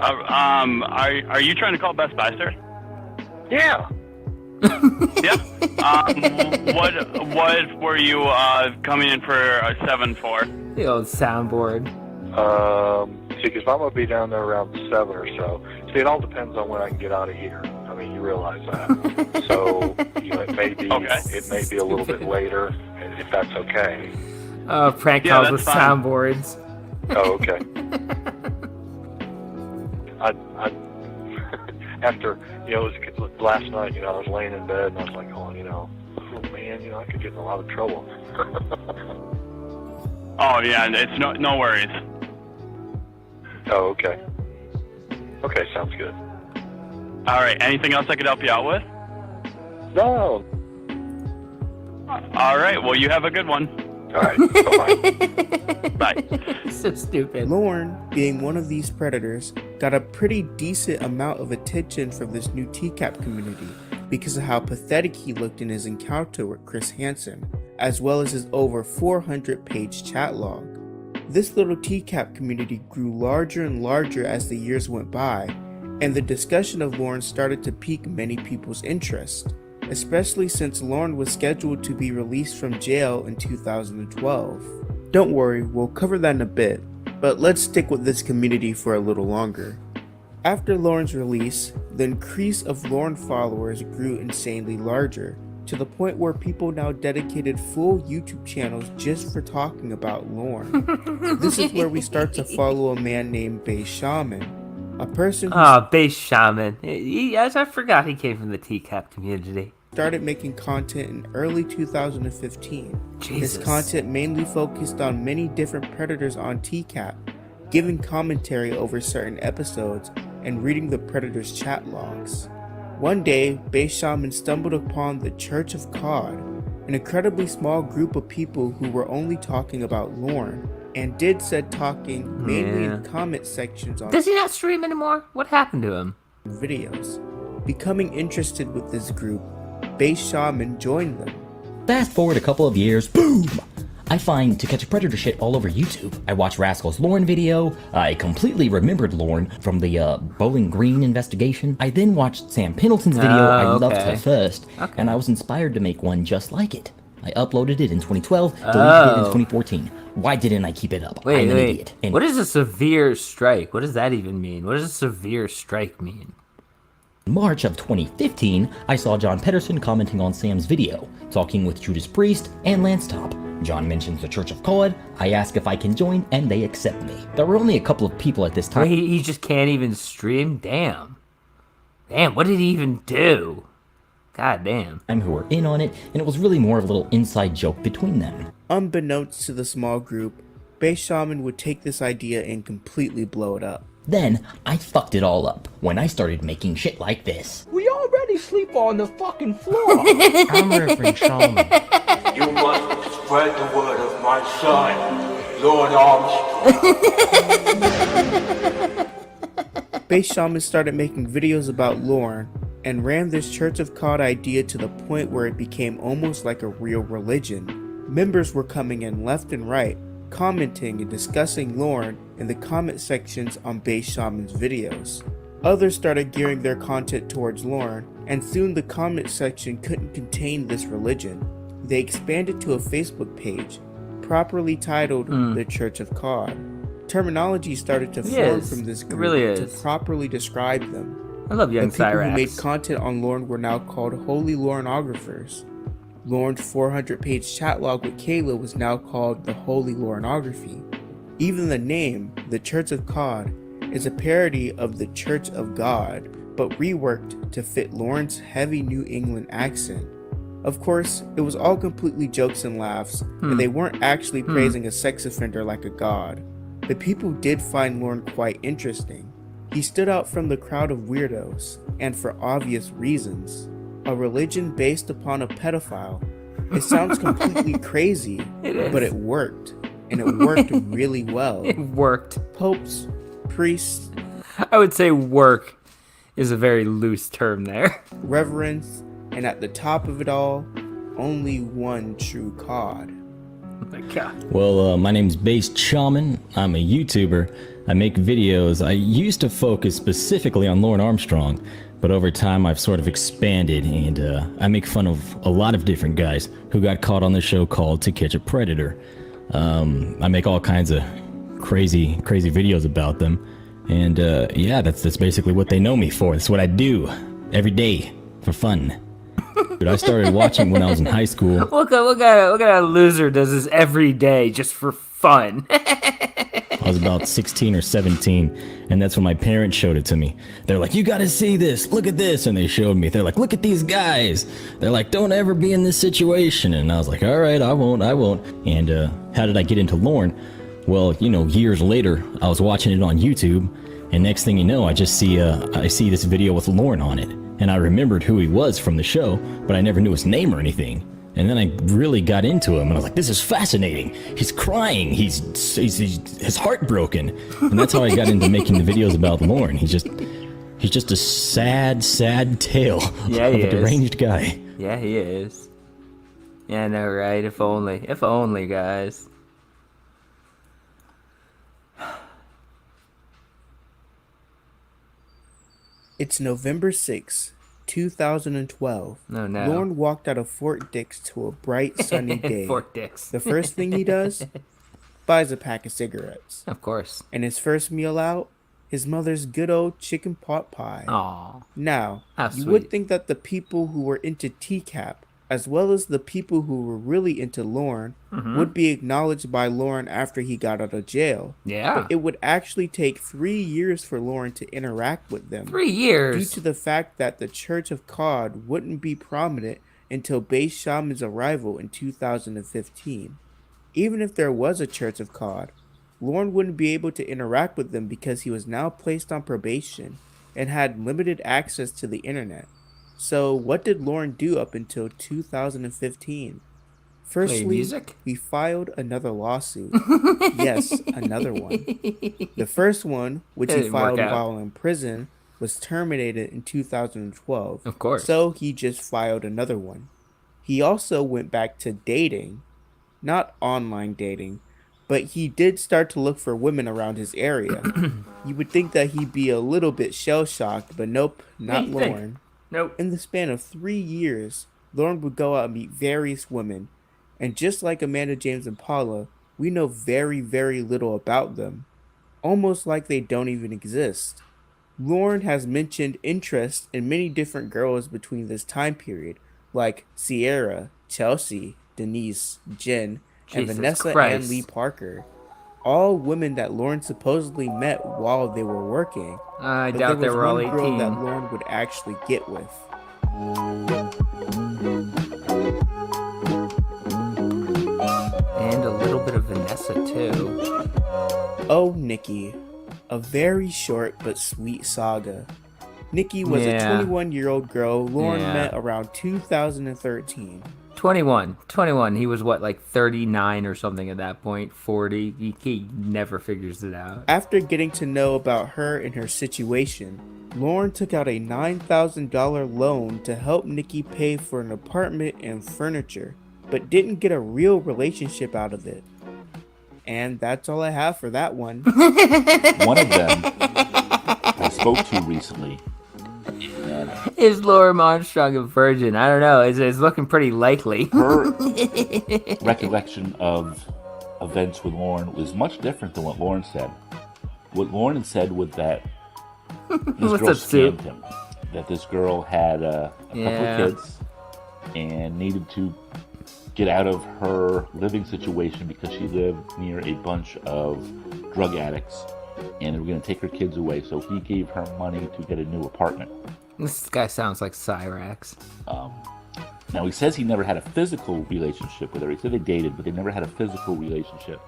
Are you trying to call Best Buy, sir? Yeah. Yep. What were you coming in for a 7 for? The old soundboard. See, because I'm going to be down there around 7 or so. See, it all depends on when I can get out of here. I mean, you realize that. So, it may be a little bit later, if that's okay. Oh, prank calls with soundboards. Oh, okay. After, it was last night, I was laying in bed and I was like, oh man, I could get in a lot of trouble. Oh yeah, it's no worries. Oh, okay. Okay, sounds good. All right. Anything else I could help you out with? No. All right. Well, you have a good one. All right. Bye-bye. Bye. So stupid. Lorne, being one of these predators, got a pretty decent amount of attention from this new TCAP community because of how pathetic he looked in his encounter with Chris Hansen, as well as his over 400-page chat log. This little TCAP community grew larger and larger as the years went by, and the discussion of Lorne started to pique many people's interest, especially since Lorne was scheduled to be released from jail in 2012. Don't worry, we'll cover that in a bit, but let's stick with this community for a little longer. After Lorne's release, the increase of Lorne followers grew insanely larger, to the point where people now dedicated full YouTube channels just for talking about Lorne. This is where we start to follow a man named Bay Shaman, a person who Bay Shaman. I forgot he came from the TCAP community. Started making content in early 2015. Jesus. His content mainly focused on many different predators on TCAP, giving commentary over certain episodes and reading the predators' chat logs. One day, Bay Shaman stumbled upon the Church of Cawd, an incredibly small group of people who were only talking about Lorne, and did said talking mainly in comment sections on Does he not stream anymore? What happened to him? Videos. Becoming interested with this group, Bay Shaman joined them. Fast forward a couple of years, boom! I find To Catch a Predator shit all over YouTube. I watched Rascal's Lorne video. I completely remembered Lorne from the Bowling Green investigation. I then watched Sam Pendleton's video. I loved her first, and I was inspired to make one just like it. I uploaded it in 2012, deleted it in 2014. Why didn't I keep it up? I'm an idiot. And what is a severe strike? What does that even mean? What does a severe strike mean? in March of 2015, I saw John Pedersen commenting on Sam's video, talking with Judas Priest and Lance Top. John mentions the Church of Cawd. I ask if I can join, and they accept me. There were only a couple of people at this time. He just can't even stream? Damn, what did he even do? God damn. Who were in on it, and it was really more of a little inside joke between them. Unbeknownst to the small group, Bay Shaman would take this idea and completely blow it up. Then, I fucked it all up when I started making shit like this. We already sleep on the fucking floor. I'm Reverend Shaman. You must spread the word of my son, Lord Armstrong. Bay Shaman started making videos about Lorne and ran this Church of Cawd idea to the point where it became almost like a real religion. Members were coming in left and right, commenting and discussing Lorne in the comment sections on Bay Shaman's videos. Others started gearing their content towards Lorne, and soon the comment section couldn't contain this religion. They expanded to a Facebook page, properly titled The Church of Cawd. Terminology started to form from this group to properly describe them. I love young The people Cyrax. who made content on Lorne were now called Holy Lornographers. Lorne's 400-page chat log with Kayla was now called the Holy Lornography. Even the name, the Church of Cawd, is a parody of the Church of God, but reworked to fit Lorne's heavy New England accent. Of course, it was all completely jokes and laughs, and they weren't actually praising a sex offender like a god. The people did find Lorne quite interesting. He stood out from the crowd of weirdos, and for obvious reasons. A religion based upon a pedophile. It sounds completely crazy, but it worked. And it worked really well. It worked. Popes, priests. I would say work is a very loose term there. Reverence, and at the top of it all, only one true Cawd. Oh my god. Well, my name's Based Shaman. I'm a YouTuber. I make videos. I used to focus specifically on Lorne Armstrong, but over time I've sort of expanded, and I make fun of a lot of different guys who got caught on the show called To Catch a Predator. I make all kinds of crazy videos about them, and yeah, that's basically what they know me for. That's what I do every day for fun. Dude, I started watching when I was in high school. What kind of loser does this every day just for fun? I was about 16 or 17, and that's when my parents showed it to me. They're like, you gotta see this, look at this, and they showed me. They're like, look at these guys. They're like, don't ever be in this situation. And I was like, all right, I won't. And how did I get into Lorne? Well, you know, years later, I was watching it on YouTube, and next thing you know, I see this video with Lorne on it. And I remembered who he was from the show, but I never knew his name or anything. And then I really got into him, and I was like, this is fascinating. He's crying. He's his heart broken. And that's how I got into making the videos about Lorne. He's just a sad tale of a deranged guy. Yeah, he is. Yeah, I know, right? If only, guys. It's November 6, 2012. No. Lorne walked out of Fort Dix to a bright, sunny day. Fort Dix. The first thing he does, buys a pack of cigarettes. Of course. And his first meal out, his mother's good old chicken pot pie. Aww. Now, How you sweet. would think that the people who were into TCAP, as well as the people who were really into Lorne, would be acknowledged by Lorne after he got out of jail. Yeah. But it would actually take 3 years for Lorne to interact with them. 3 years? Due to the fact that the Church of Cawd wouldn't be prominent until Based Shaman's arrival in 2015. Even if there was a Church of Cawd, Lorne wouldn't be able to interact with them because he was now placed on probation and had limited access to the internet. So what did Lorne do up until 2015? Firstly, he filed another lawsuit. Yes, another one. The first one, which he filed while in prison, was terminated in 2012. Of course. So he just filed another one. He also went back to dating, not online dating, but he did start to look for women around his area. You would think that he'd be a little bit shell-shocked, but nope, not Lorne. Nope. In the span of 3 years, Lorne would go out and meet various women, and just like Amanda James and Paula, we know very, very little about them, almost like they don't even exist. Lorne has mentioned interest in many different girls between this time period, like Sierra, Chelsea, Denise, Jen, and Jesus Vanessa Christ. Ann Lee Parker. All women that Lorne supposedly met while they were working. I But doubt they there was were all one girl 18. that Lorne would actually get with. And a little bit of Vanessa, too. Oh, Nikki. A very short but sweet saga. Nikki was a 21-year-old girl Lorne met around 2013. 21. He was what, like 39 or something at that point? 40. He never figures it out. After getting to know about her and her situation, Lorne took out a $9,000 loan to help Nikki pay for an apartment and furniture, but didn't get a real relationship out of it. And that's all I have for that one. One of them I spoke to recently. Is Lorne Armstrong a virgin? I don't know. It's looking pretty likely. Her recollection of events with Lorne was much different than what Lorne said. What Lorne had said was that this girl scammed him. That this girl had a couple of kids and needed to get out of her living situation because she lived near a bunch of drug addicts and they were going to take her kids away. So he gave her money to get a new apartment. This guy sounds like Cyrax. Now, he says he never had a physical relationship with her. He said they dated, but they never had a physical relationship.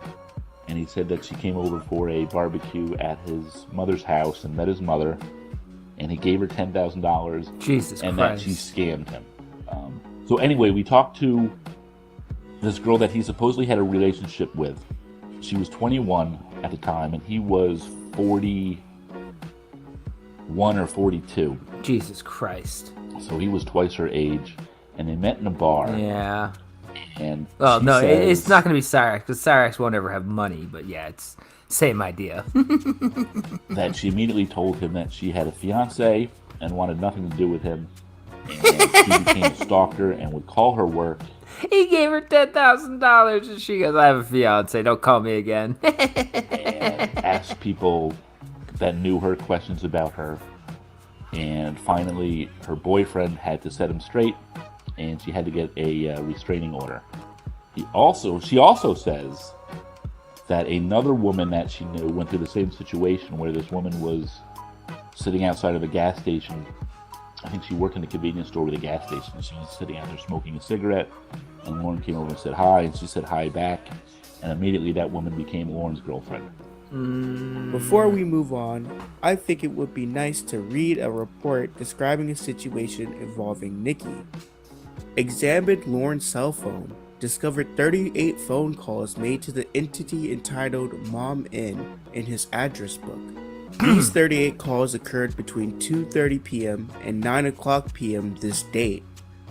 And he said that she came over for a barbecue at his mother's house and met his mother, and he gave her $10,000. Jesus and Christ. that she scammed him. So anyway, we talked to this girl that he supposedly had a relationship with. She was 21 at the time, and he was 41 or 42. Jesus Christ. So he was twice her age, and they met in a bar. Yeah. And well, she no, says, it's not going to be Cyrax, because Cyrax won't ever have money, but yeah, it's same idea. that she immediately told him that she had a fiance and wanted nothing to do with him. And he became a stalker and would call her work. He gave her $10,000, and she goes, I have a fiance, don't call me again. And asked people that knew her questions about her. And finally, her boyfriend had to set him straight, and she had to get a restraining order. She also says that another woman that she knew went through the same situation, where this woman was sitting outside of a gas station. I think she worked in a convenience store with a gas station. She was sitting out there smoking a cigarette, and Lorne came over and said hi, and she said hi back, and immediately that woman became Lorne's girlfriend. Before we move on, I think it would be nice to read a report describing a situation involving Nikki. Examined Lorne's cell phone, discovered 38 phone calls made to the entity entitled Mom in his address book. These 38 calls occurred between 2:30 p.m. and 9 o'clock p.m. this date,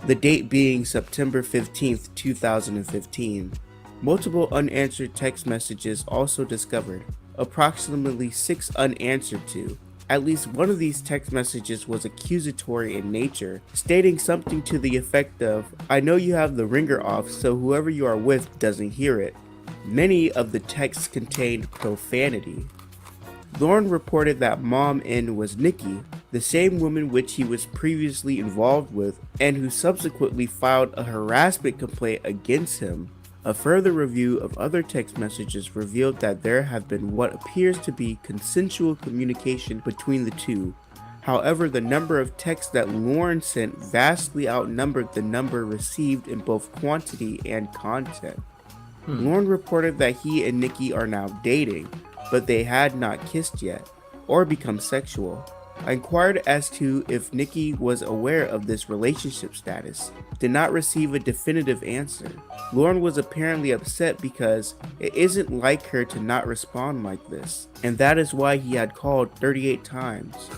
the date being September 15th, 2015. Multiple unanswered text messages also discovered, approximately 6 unanswered to. At least one of these text messages was accusatory in nature, stating something to the effect of, I know you have the ringer off so whoever you are with doesn't hear it. Many of the texts contained profanity. Lorne reported that Mom in was Nikki, the same woman which he was previously involved with and who subsequently filed a harassment complaint against him. A further review of other text messages revealed that there have been what appears to be consensual communication between the two. However, the number of texts that Lorne sent vastly outnumbered the number received in both quantity and content. Lorne reported that he and Nikki are now dating, but they had not kissed yet, or become sexual. I inquired as to if Nikki was aware of this relationship status, did not receive a definitive answer. Lorne was apparently upset because it isn't like her to not respond like this, and that is why he had called 38 times.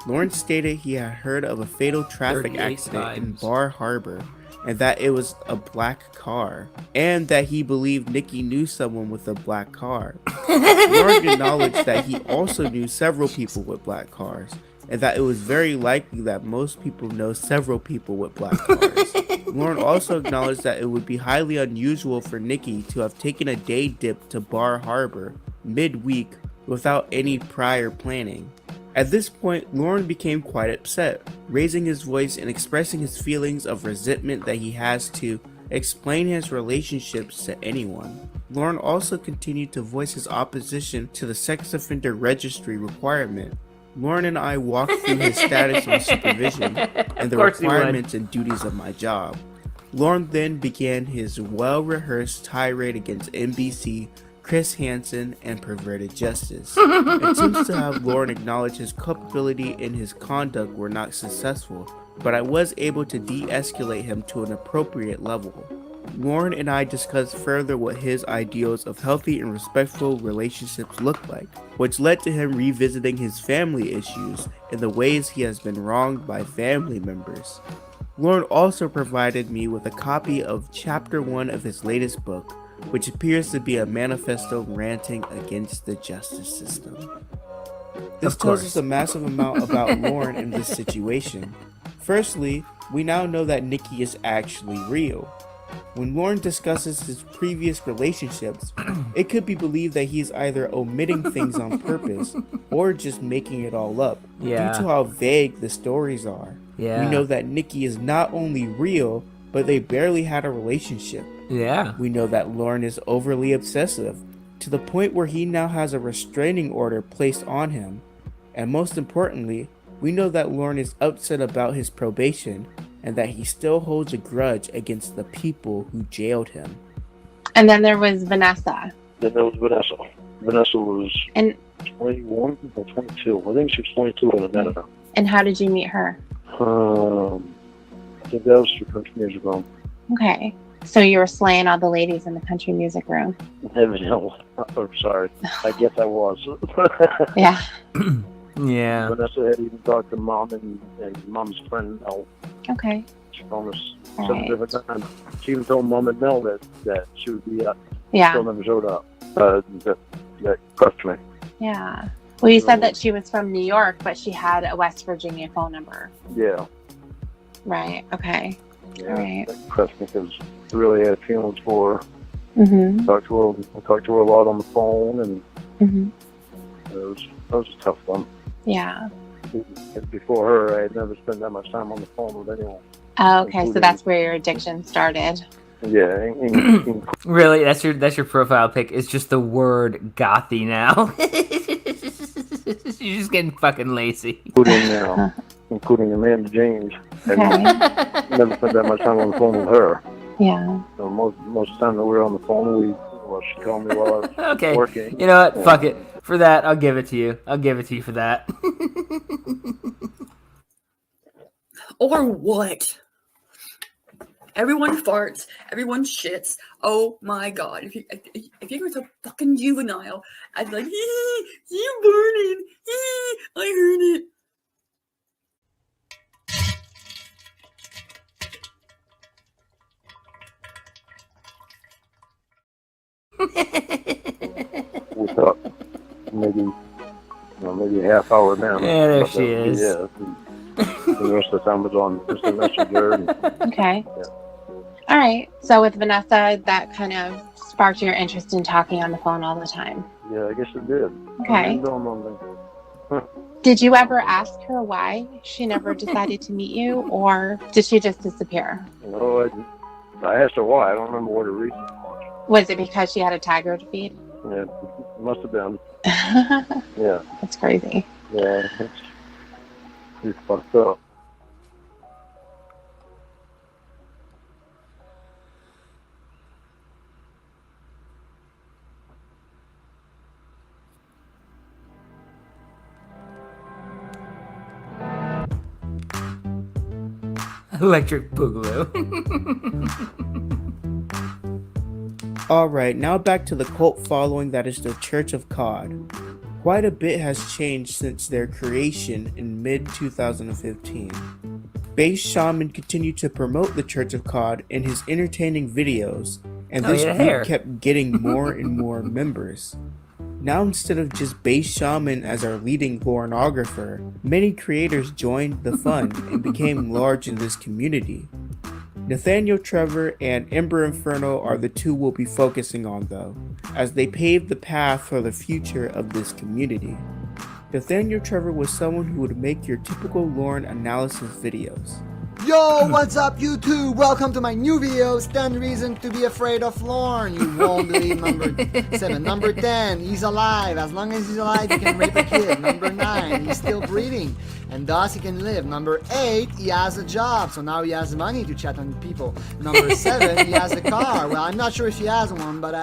Lorne stated he had heard of a fatal traffic accident in Bar Harbor, and that it was a black car, and that he believed Nikki knew someone with a black car. Lorne acknowledged that he also knew several people with black cars, and that it was very likely that most people know several people with black cars. Lorne also acknowledged that it would be highly unusual for Nikki to have taken a day dip to Bar Harbor midweek without any prior planning. At this point, Lorne became quite upset, raising his voice and expressing his feelings of resentment that he has to explain his relationships to anyone. Lorne also continued to voice his opposition to the sex offender registry requirement. Lorne and I walked through his status on supervision and the requirements and duties of my job. Lorne then began his well-rehearsed tirade against NBC, Chris Hansen, and perverted justice. It seems to have Lorne acknowledge his culpability and his conduct were not successful, but I was able to de-escalate him to an appropriate level. Lorne and I discussed further what his ideals of healthy and respectful relationships look like, which led to him revisiting his family issues and the ways he has been wronged by family members. Lorne also provided me with a copy of Chapter 1 of his latest book, which appears to be a manifesto ranting against the justice system. This tells us a massive amount about Lorne in this situation. Firstly, we now know that Nikki is actually real. When Lorne discusses his previous relationships, it could be believed that he is either omitting things on purpose or just making it all up due to how vague the stories are. We know that Nikki is not only real, but they barely had a relationship. We know that Lorne is overly obsessive, to the point where he now has a restraining order placed on him. And most importantly, We know that Lorne is upset about his probation and that he still holds a grudge against the people who jailed him. And then there was Vanessa. Then there was Vanessa. Vanessa was 21 or 22. I think she was 22 when I met her. And how did you meet her? I think that was through country music room. Okay. So you were slaying all the ladies in the country music room. Evidently. I'm sorry. I guess I was. Yeah. Yeah. Vanessa had even talked to Mom and Mom's friend Mel. Okay. She promised All 7 right. different times. She even told Mom and Mel that she would be up. Yeah. Still never showed up. That crushed me. Yeah. Well, you said that she was from New York, but she had a West Virginia phone number. Yeah. Right. Okay. Yeah. All right. That crushed me because I really had feelings for her. Mm-hmm. I talked to her a lot on the phone, and Mm-hmm. it was a tough one. Yeah. Before her, I had never spent that much time on the phone with anyone. Oh, okay. So that's where your addiction started. Yeah. Really? That's your profile pic. It's just the word gothy now. You're just getting fucking lazy. Including Amanda James. Okay. I never spent that much time on the phone with her. Yeah. So most of the time that we were on the phone, she called me while I was Okay. working. You know what? Yeah. Fuck it. For that, I'll give it to you. I'll give it to you for that. Or what? Everyone farts. Everyone shits. Oh my god! If you were so fucking juvenile, I'd be like, you burning. I heard it. We thought maybe a half hour now. Yeah, there she is. Yeah. The rest of the time was on Instant Messenger. Okay. Yeah. All right. So with Vanessa, that kind of sparked your interest in talking on the phone all the time. Yeah, I guess it did. Okay. Did you ever ask her why she never decided to meet you, or did she just disappear? No, I asked her why. I don't remember what her reason was. Was it because she had a tiger to feed? Yeah, it must have been. Yeah. That's crazy. Yeah, it's fucked up. Electric Boogaloo. Alright, now back to the cult following that is the Church of Cawd. Quite a bit has changed since their creation in mid-2015. Bass Shaman continued to promote the Church of Cawd in his entertaining videos, and this group kept getting more and more members. Now instead of just Bass Shaman as our leading Lorneographer, many creators joined the fun and became large in this community. Nathaniel Trevor and Ember Inferno are the two we'll be focusing on though, as they paved the path for the future of this community. Nathaniel Trevor was someone who would make your typical Lorne analysis videos. Yo, what's up YouTube? Welcome to my new video, 10 Reasons to be Afraid of Lorne. You won't believe number 7. Number 10, he's alive. As long as he's alive, he can rape a kid. Number 9, he's still breathing, and thus he can live. Number 8, he has a job, so now he has money to chat on people. Number 7, he has a car. Well, I'm not sure if he has one, but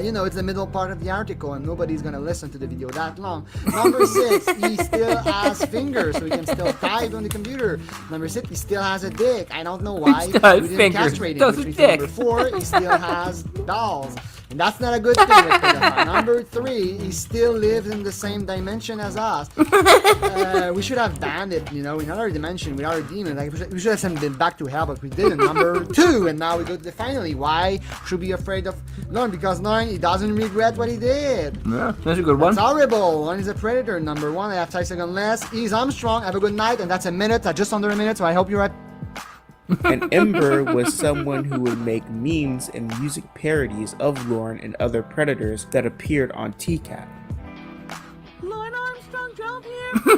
it's the middle part of the article, and nobody's gonna listen to the video that long. Number 6, he still has fingers, so he can still type on the computer. Number 6, he still has a dick. I don't know why. We didn't castrate him. Number 4, he still has dolls. And that's not a good thing with pedophile. Number 3, he still lives in the same dimension as us. We should have banned it, in another dimension with our demon. Like we should have sent him back to hell, but we didn't. Number 2, and now we go to the finally. Why should we be afraid of Lorne? Because Lorne, he doesn't regret what he did. Yeah, that's a good one. That's horrible. Lorne is a predator. Number 1, I have 5 seconds less. He's Armstrong. Have a good night, and that's a minute. Just under a minute, so I hope you're at. And Ember was someone who would make memes and music parodies of Lorne and other predators that appeared on TCAT. Lorne Armstrong drove here to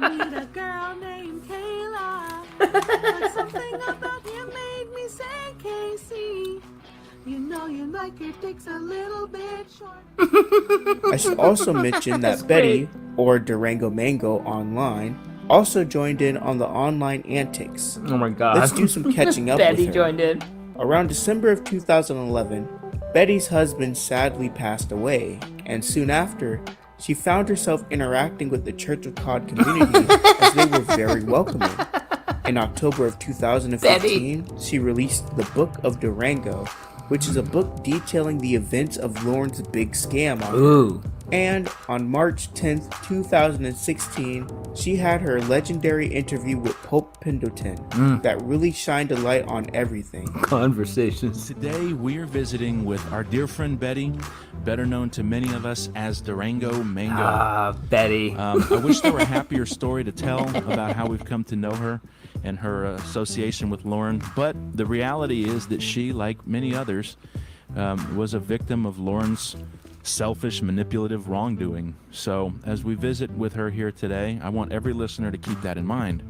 meet a girl named Kayla. But something about him made me say, Casey, you know you like your dicks a little bit short. I should also mention that Betty, or Durango Mango online, also joined in on the online antics. Oh my god. Let's do some catching up Betty with her. joined in. Around December of 2011, Betty's husband sadly passed away, and soon after, she found herself interacting with the Church of Cawd community as they were very welcoming. In October of 2015, she released the Book of Durango, which is a book detailing the events of Lorne's big scam on her. And on March 10th, 2016, she had her legendary interview with Pope Pendleton that really shined a light on everything. Conversations. Today we are visiting with our dear friend Betty, better known to many of us as Durango Mango. Ah, Betty. I wish there were a happier story to tell about how we've come to know her and her association with Lorne, but the reality is that she, like many others, was a victim of Lorne's selfish, manipulative wrongdoing. So as we visit with her here today, I want every listener to keep that in mind.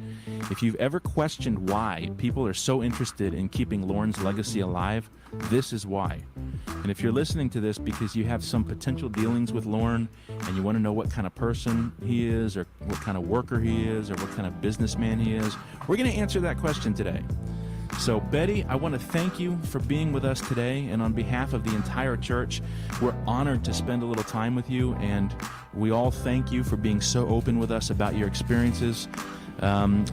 If you've ever questioned why people are so interested in keeping Lorne's legacy alive, this is why. And if you're listening to this because you have some potential dealings with Lorne and you want to know what kind of person he is or what kind of worker he is or what kind of businessman he is, we're going to answer that question today. So, Betty, I want to thank you for being with us today, and on behalf of the entire church, we're honored to spend a little time with you, and we all thank you for being so open with us about your experiences.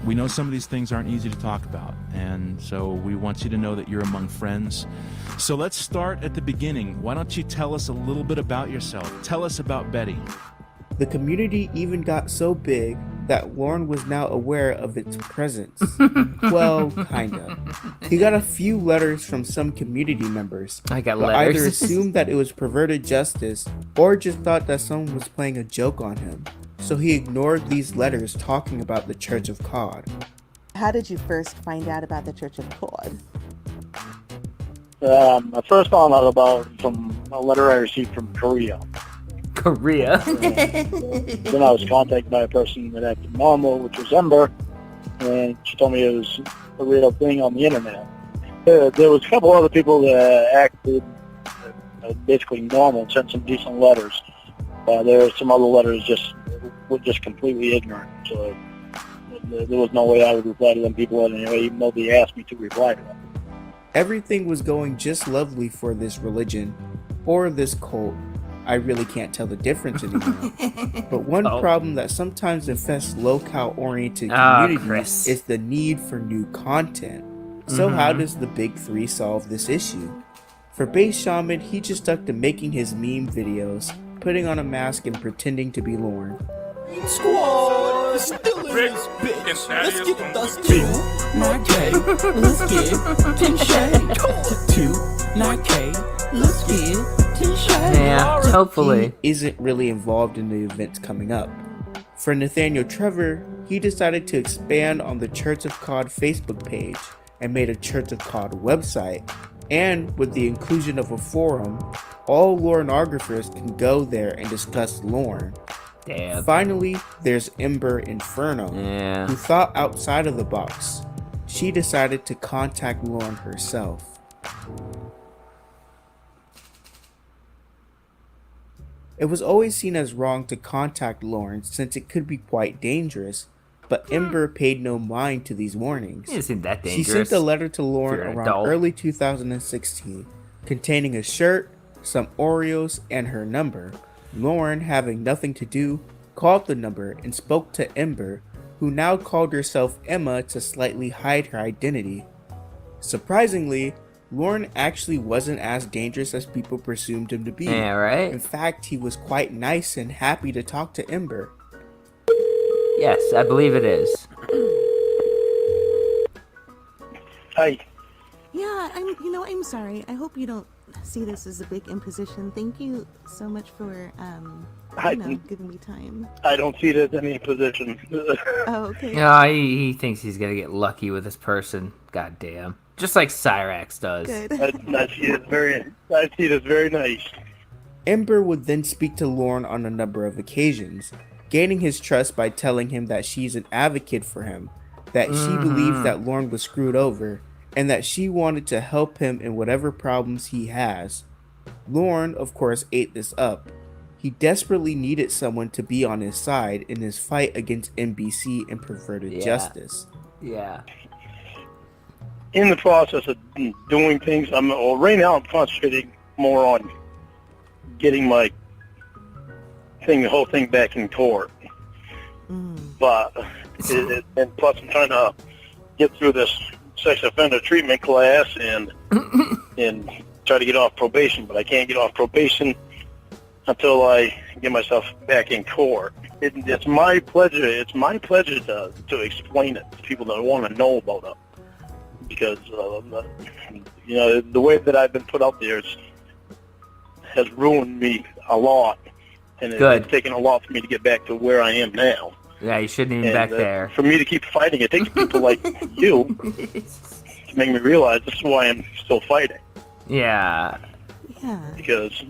We know some of these things aren't easy to talk about, and so we want you to know that you're among friends. So let's start at the beginning. Why don't you tell us a little bit about yourself? Tell us about Betty. The community even got so big that Lorne was now aware of its presence. Well, kinda. He got a few letters from some community members. I got but letters. either assumed that it was perverted justice or just thought that someone was playing a joke on him. So he ignored these letters talking about the Church of Cawd. How did you first find out about the Church of Cawd? I first found out about from a letter I received from Korea. Korea? Then I was contacted by a person that acted normal, which was Ember, and she told me it was a real thing on the internet. There was a couple other people that acted basically normal and sent some decent letters. There were some other letters were just completely ignorant, so there was no way I would reply to them people anyway, even though they asked me to reply to them. Everything was going just lovely for this religion, or this cult. I really can't tell the difference anymore. But one problem that sometimes infests locale-oriented communities is the need for new content. So how does the Big Three solve this issue? For Base Shaman, he just stuck to making his meme videos, putting on a mask and pretending to be Lorne. Squad, still in this bitch. Let's get dusty. Not gay. Let's get 10 shade. 2, not gay. Let's get 10 shade. Yeah, hopefully. He isn't really involved in the events coming up. For Nathaniel Trevor, he decided to expand on the Church of Cawd Facebook page and made a Church of Cawd website. And with the inclusion of a forum, all Lornographers can go there and discuss Lorne. Damn. Finally, there's Ember Inferno, who thought outside of the box. She decided to contact Lorne herself. It was always seen as wrong to contact Lorne since it could be quite dangerous, but Ember paid no mind to these warnings. It isn't that She dangerous. sent a letter to Lorne If you're an around adult. early 2016, containing a shirt, some Oreos, and her number. Lorne, having nothing to do, called the number and spoke to Ember, who now called herself Emma to slightly hide her identity. Surprisingly, Lorne actually wasn't as dangerous as people presumed him to be. Yeah, right? In fact, he was quite nice and happy to talk to Ember. Yes, I believe it is. Hi. Yeah, I'm sorry. I hope you don't see this as a big imposition. Thank you so much for, giving me time. I don't see it as any position. Oh, okay. Yeah, he thinks he's gonna get lucky with this person. God damn. Just like Cyrax does. Good. I see it as very nice. Ember would then speak to Lorne on a number of occasions, gaining his trust by telling him that she's an advocate for him, that she believes that Lorne was screwed over, and that she wanted to help him in whatever problems he has. Lorne, of course, ate this up, He desperately needed someone to be on his side in his fight against NBC and perverted justice. Yeah. In the process of doing things, right now I'm concentrating more on getting the whole thing back in court. But and plus I'm trying to get through this sex offender treatment class and try to get off probation, but I can't get off probation until I get myself back in court. It's my pleasure. It's my pleasure to explain it to people that want to know about it, because the way that I've been put out there has ruined me a lot, and it's taken a lot for me to get back to where I am now. Yeah, you shouldn't even be back there. For me to keep fighting, it takes people like you to make me realize this is why I'm still fighting. Yeah. Yeah. Because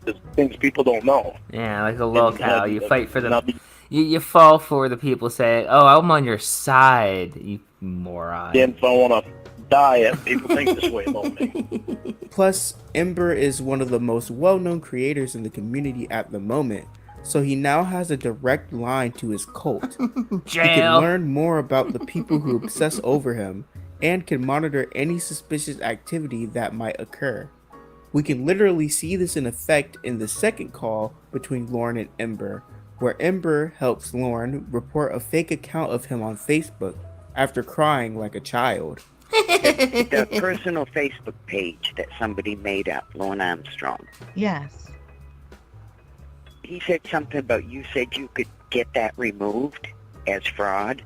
there's things people don't know. Yeah, like a little cow. You fight for them. You fall for the people saying, "Oh, I'm on your side, you moron." Then if I want to die, people think this way about me. Plus, Ember is one of the most well-known creators in the community at the moment, so he now has a direct line to his cult. He can learn more about the people who obsess over him and can monitor any suspicious activity that might occur. We can literally see this in effect in the second call between Lorne and Ember, where Ember helps Lorne report a fake account of him on Facebook after crying like a child. The personal Facebook page that somebody made up, Lorne Armstrong. Yes. He said something about you said you could get that removed as fraud.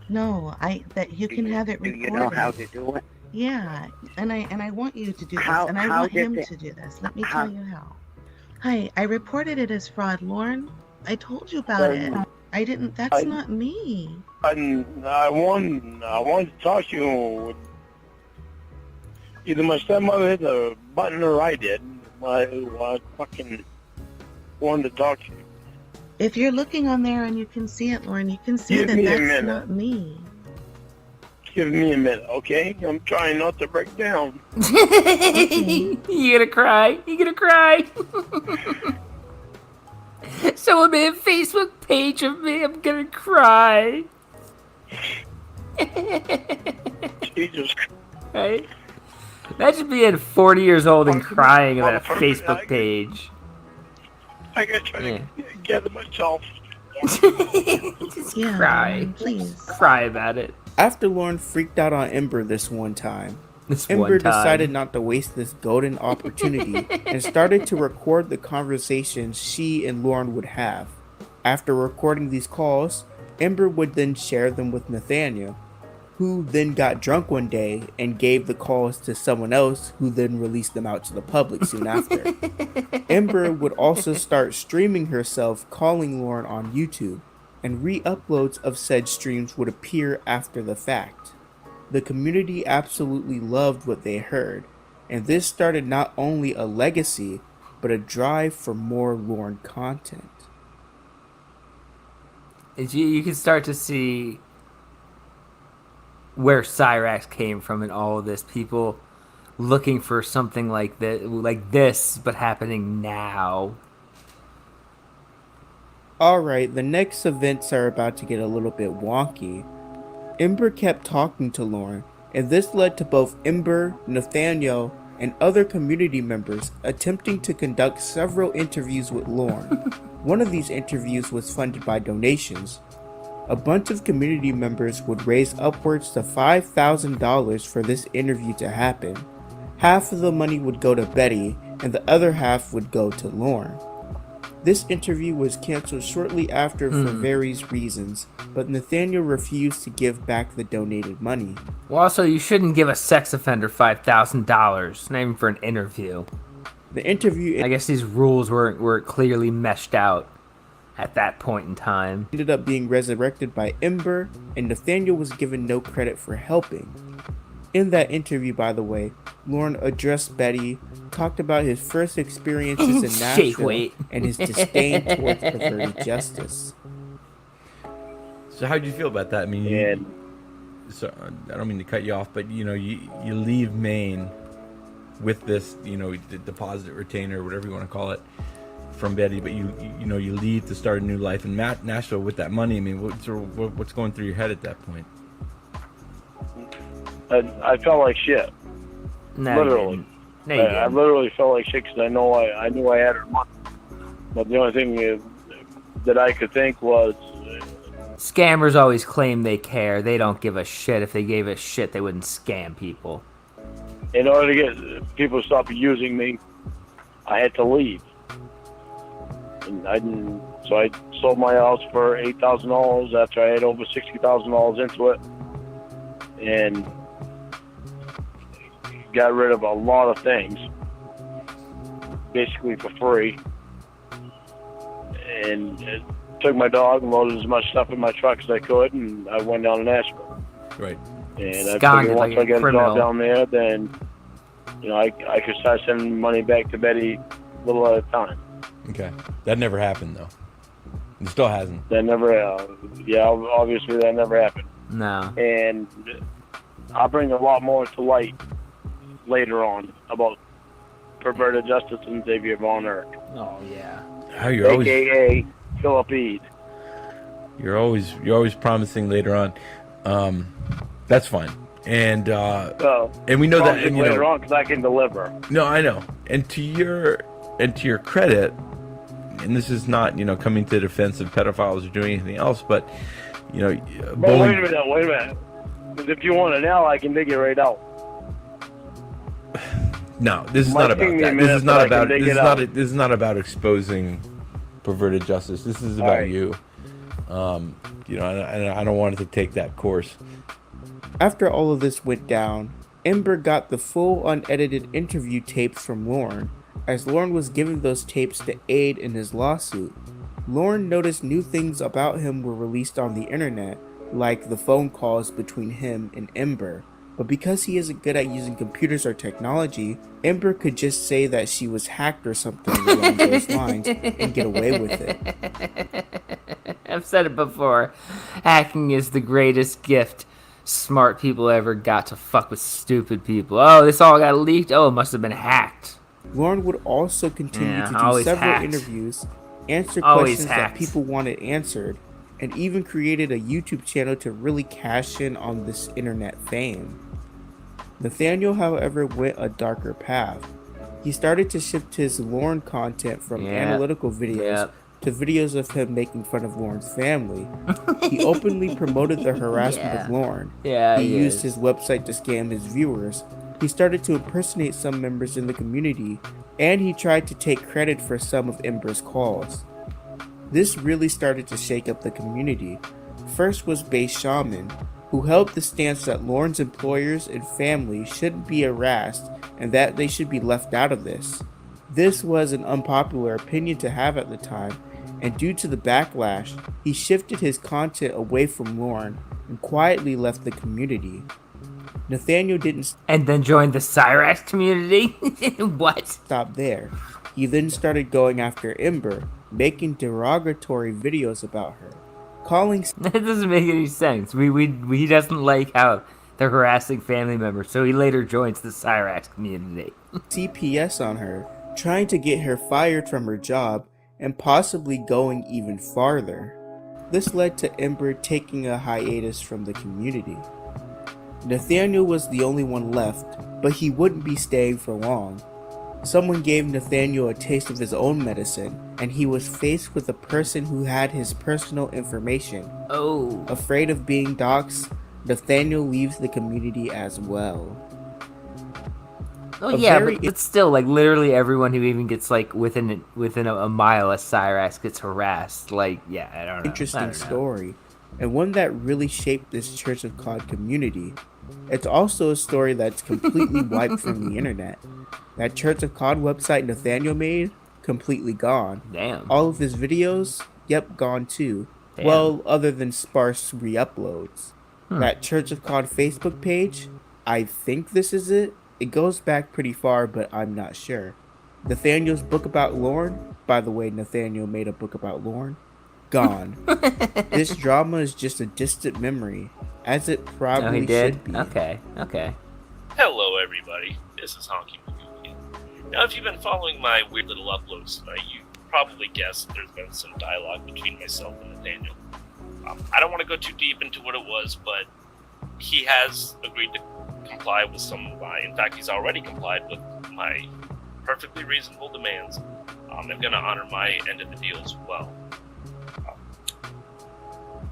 No, that you can have it recorded. Do you know how to do it? Yeah, and I want you to do this, How- and I how want did him it- to do this. Let me tell you how. Hi, I reported it as fraud, Lorne. I told you about it. I didn't. That's not me. I wanted to talk to you. Either my stepmother hit the button or I did. I fucking wanted to talk to you. If you're looking on there and you can see it, Lorne, you can see Give that me a that's minute. not me. Give me a minute, okay? I'm trying not to break down. You gonna cry? You gonna cry? Someone made a Facebook page of me. I'm gonna cry. Jesus Christ. Right? Imagine being 40 years old and crying about a Facebook page. I gotta try to gather myself. Just Yeah, cry. please. Cry about it. After Lorne freaked out on Ember this one time, Ember one time. decided not to waste this golden opportunity and started to record the conversations she and Lorne would have. After recording these calls, Ember would then share them with Nathaniel, who then got drunk one day and gave the calls to someone else, who then released them out to the public soon after. Ember would also start streaming herself calling Lorne on YouTube, and re-uploads of said streams would appear after the fact. The community absolutely loved what they heard, and this started not only a legacy, but a drive for more Lorne content. You can start to see where Cyrax came from in all of this. People looking for something like this, but happening now. Alright, the next events are about to get a little bit wonky. Ember kept talking to Lorne, and this led to both Ember, Nathaniel, and other community members attempting to conduct several interviews with Lorne. One of these interviews was funded by donations. A bunch of community members would raise upwards to $5,000 for this interview to happen. Half of the money would go to Betty, and the other half would go to Lorne. This interview was canceled shortly after for various reasons, but Nathaniel refused to give back the donated money. Well, also, you shouldn't give a sex offender $5,000, not even for an interview. The interview... I guess these rules weren't clearly meshed out at that point in time. Ended up being resurrected by Ember, and Nathaniel was given no credit for helping. In that interview, by the way, Lorne addressed Betty, talked about his first experiences in Nashville, and his disdain towards perverted justice. So how did you feel about that? I mean, so I don't mean to cut you off, but you leave Maine with this, the deposit retainer, whatever you want to call it, from Betty, but you leave to start a new life in Nashville with that money. I mean, what's going through your head at that point? I felt like shit. No, Literally. No, you I literally felt like shit because I knew I had her money. But the only thing that I could think was, scammers always claim they care. They don't give a shit. If they gave a shit, they wouldn't scam people. in order to get people to stop using me, I had to leave. And so I sold my house for $8,000 after I had over $60,000 into it, and got rid of a lot of things, basically for free. And took my dog and loaded as much stuff in my truck as I could, and I went down to Nashville. Right. And I figured once I get a job down there, then I could start sending money back to Betty a little at a time. Okay. That never happened, though. It still hasn't. That never, obviously that never happened. No. And I'll bring a lot more to light later on about perverted justice and Xavier Von Erck. Oh, yeah. AKA Philip Eade. You're always promising later on. That's fine. And we know that later on because I can deliver. No, I know. And to your credit, and this is not coming to the defense of pedophiles or doing anything else, but wait a minute. If you want it now, I can dig it right out. No, this is not about that. This is not about exposing perverted justice. This is about you. And I don't want it to take that course. After all of this went down, Ember got the full unedited interview tapes from Lorne, as Lorne was giving those tapes to aid in his lawsuit. Lorne noticed new things about him were released on the internet, like the phone calls between him and Ember. But because he isn't good at using computers or technology, Ember could just say that she was hacked or something along those lines and get away with it. I've said it before. Hacking is the greatest gift smart people ever got to fuck with stupid people. Oh, this all got leaked? Oh, it must have been hacked. Lorne would also continue to do several interviews, answer questions that people wanted answered, and even created a YouTube channel to really cash in on this internet fame. Nathaniel, however, went a darker path. He started to shift his Lorne content from analytical videos to videos of him making fun of Lorne's family. He openly promoted the harassment of Lorne. He used his website to scam his viewers. He started to impersonate some members in the community, and he tried to take credit for some of Ember's calls. This really started to shake up the community. First was Base Shaman, who held the stance that Lorne's employers and family shouldn't be harassed and that they should be left out of this. This was an unpopular opinion to have at the time, and due to the backlash, he shifted his content away from Lorne and quietly left the community. Nathaniel didn't and then joined the Cyrax community? What? Stop there. He then started going after Ember, making derogatory videos about her, calling... That doesn't make any sense. He doesn't like how they're harassing family members, so he later joins the Cyrax community. CPS on her, trying to get her fired from her job, and possibly going even farther. This led to Ember taking a hiatus from the community. Nathaniel was the only one left, but he wouldn't be staying for long. Someone gave Nathaniel a taste of his own medicine, and he was faced with a person who had his personal information. Oh. Afraid of being doxxed, Nathaniel leaves the community as well. Oh but still, like, literally everyone who even gets, like, within a mile of Cyrax gets harassed. Like, I don't know. Interesting story, and one that really shaped this Church of Cawd community. It's also a story that's completely wiped from the internet. That Church of Cawd website Nathaniel made, completely gone. Damn. All of his videos, gone too. Damn. Well, other than sparse re-uploads. That Church of Cawd Facebook page, I think this is it. It goes back pretty far, but I'm not sure. Nathaniel's book about Lorne, by the way, Nathaniel made a book about Lorne, gone. This drama is just a distant memory, as it probably should be. Okay. Hello, everybody. This is Honky Magoo. Now, if you've been following my weird little uploads, you probably guess there's been some dialogue between myself and Nathaniel. I don't want to go too deep into what it was, but he has agreed to comply with some of my, in fact, he's already complied with my perfectly reasonable demands. I'm going to honor my end of the deal as well.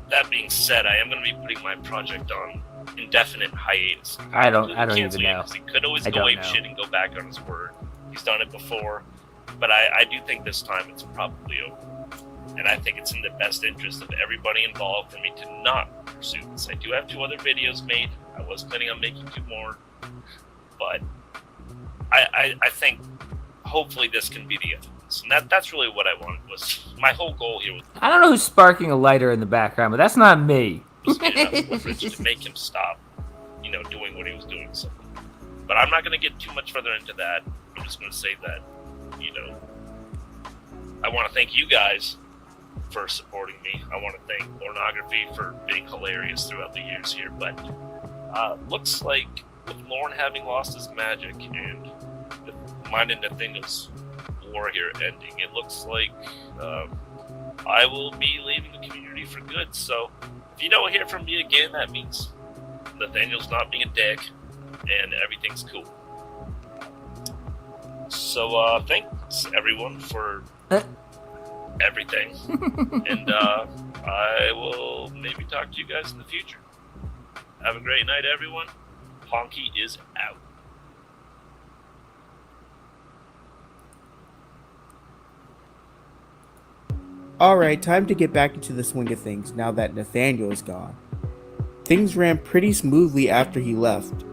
That being said, I am going to be putting my project on indefinite hiatus. I don't even know. He could always go ape shit and go back on his word. He's done it before, but I do think this time it's probably over. And I think it's in the best interest of everybody involved for me to not pursue this. I do have 2 other videos made. I was planning on making 2 more, but I think hopefully this can be the end of this. And that's really what I wanted. Was my whole goal here was I don't know who's sparking a lighter in the background, but that's not me. get enough leverage to make him stop, doing what he was doing. So, but I'm not going to get too much further into that. I'm just going to say that, I want to thank you guys for supporting me. I want to thank Lornography for being hilarious throughout the years here. But looks like with Lorne having lost his magic and with mine and Nathaniel's war here ending, it looks like I will be leaving the community for good. So if you don't hear from me again, that means Nathaniel's not being a dick and everything's cool. So thanks everyone for everything. And I will maybe talk to you guys in the future. Have a great night, everyone. Honky is out. Alright, time to get back into the swing of things now that Nathaniel is gone. Things ran pretty smoothly after he left.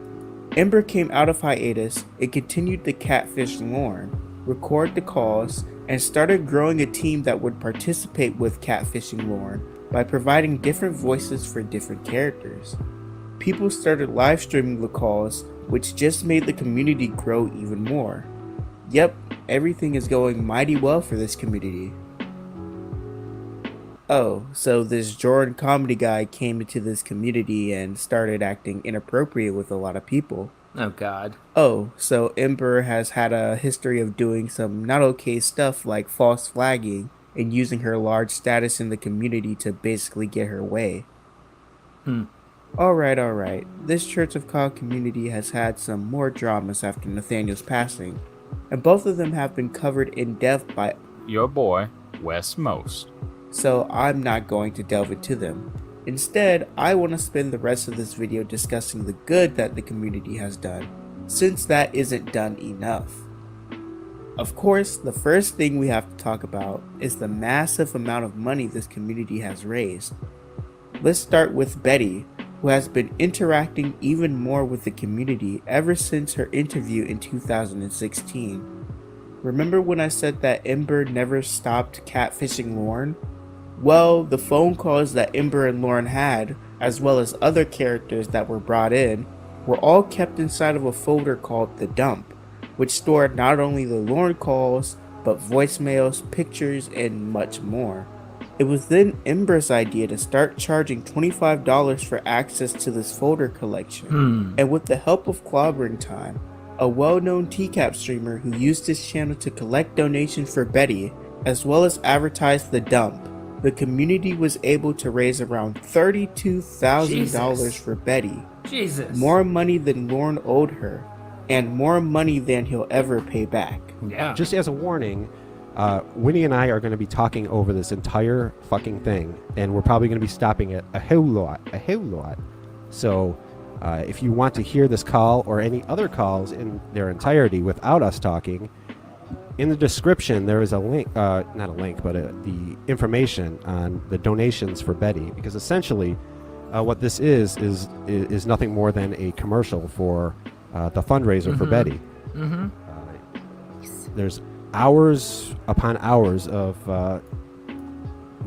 Ember came out of hiatus and continued to catfish Lorne, record the calls, and started growing a team that would participate with catfishing Lorne by providing different voices for different characters. People started live streaming the calls, which just made the community grow even more. Yep, everything is going mighty well for this community. Oh, so this Jordan comedy guy came into this community and started acting inappropriate with a lot of people. Oh god. Oh, so Ember has had a history of doing some not okay stuff like false flagging and using her large status in the community to basically get her way. Alright. This Church of Cawd community has had some more dramas after Nathaniel's passing, and both of them have been covered in depth by your boy, Wes Most. So I'm not going to delve into them. Instead, I want to spend the rest of this video discussing the good that the community has done, since that isn't done enough. Of course, the first thing we have to talk about is the massive amount of money this community has raised. Let's start with Betty, who has been interacting even more with the community ever since her interview in 2016. Remember when I said that Ember never stopped catfishing Lorne? Well, the phone calls that Ember and Lorne had, as well as other characters that were brought in, were all kept inside of a folder called The Dump, which stored not only the Lorne calls, but voicemails, pictures, and much more. It was then Ember's idea to start charging $25 for access to this folder collection, and with the help of Clobbering Time, a well-known TCAP streamer who used his channel to collect donations for Betty, as well as advertise The Dump, the community was able to raise around $32,000 for Betty. Jesus. More money than Lorne owed her, and more money than he'll ever pay back. Yeah. Just as a warning, Winnie and I are going to be talking over this entire fucking thing, and we're probably going to be stopping it a whole lot. So, if you want to hear this call or any other calls in their entirety without us talking, in the description there is a link, not a link, but the information on the donations for Betty, because essentially what this is nothing more than a commercial for the fundraiser for Betty. There's hours upon hours of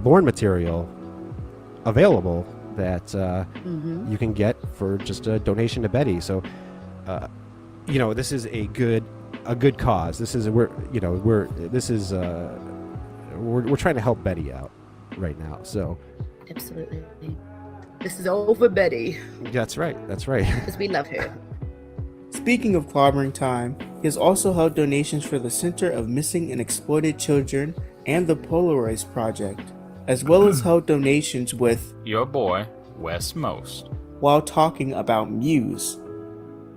Lorne material available that you can get for just a donation to Betty. So, this is a good cause. We're trying to help Betty out right now. So, absolutely, this is all for Betty. That's right. Because we love her. Speaking of Clobbering Time, he has also held donations for the Center of Missing and Exploited Children and the Polaroids Project, as well as held donations with Your boy, Wes Most. while talking about Muse.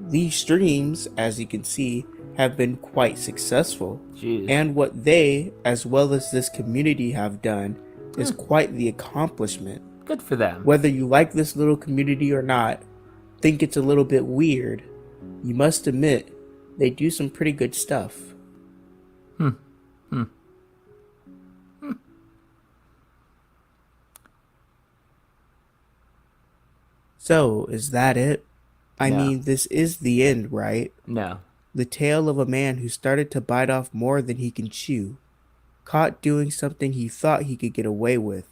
These streams, as you can see, have been quite successful. Jeez. And what they, as well as this community, have done is quite the accomplishment. Good for them. Whether you like this little community or not, think it's a little bit weird, you must admit they do some pretty good stuff. So, is that it? I No. mean, this is the end, right? No. The tale of a man who started to bite off more than he can chew, caught doing something he thought he could get away with,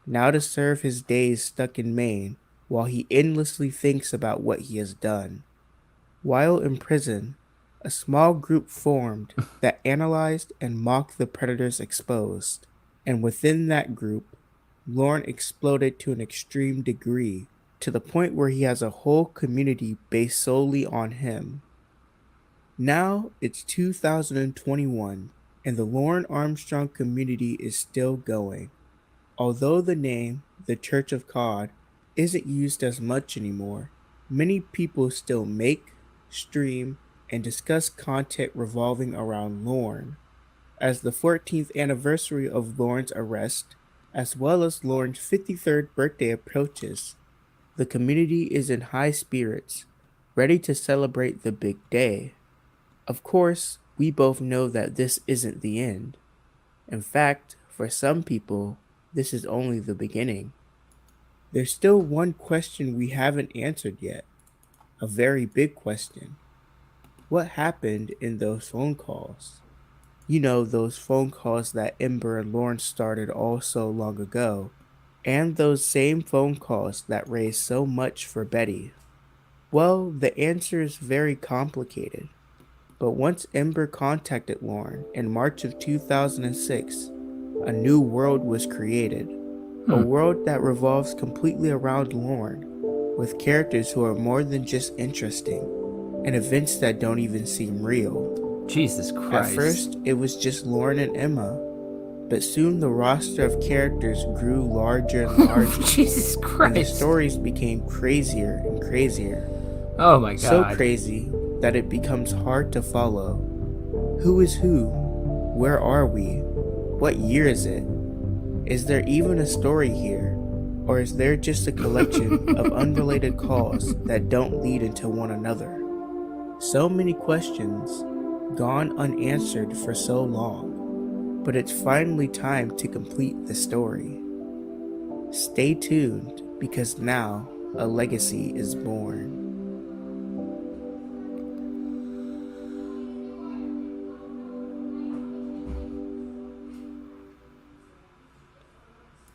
now to serve his days stuck in Maine while he endlessly thinks about what he has done. While in prison, a small group formed that analyzed and mocked the predators exposed, and within that group, Lorne exploded to an extreme degree, to the point where he has a whole community based solely on him. Now it's 2021, and the Lorne Armstrong community is still going. Although the name, the Church of Cawd, isn't used as much anymore, many people still make, stream, and discuss content revolving around Lorne. As the 14th anniversary of Lorne's arrest, as well as Lorne's 53rd birthday approaches, the community is in high spirits, ready to celebrate the big day. Of course, we both know that this isn't the end. In fact, for some people, this is only the beginning. There's still one question we haven't answered yet. A very big question. What happened in those phone calls? You know, those phone calls that Ember and Lorne started all so long ago, and those same phone calls that raised so much for Betty. Well, the answer is very complicated. But once Ember contacted Lorne in March of 2006, a new world was created. A world that revolves completely around Lorne, with characters who are more than just interesting, and events that don't even seem real. Jesus Christ. At first, it was just Lorne and Emma, but soon the roster of characters grew larger and larger. Jesus Christ. And the stories became crazier and crazier. Oh my God. So crazy that it becomes hard to follow. Who is who? Where are we? What year is it? Is there even a story here? Or is there just a collection of unrelated calls that don't lead into one another? So many questions, gone unanswered for so long. But it's finally time to complete the story. Stay tuned, because now a legacy is born.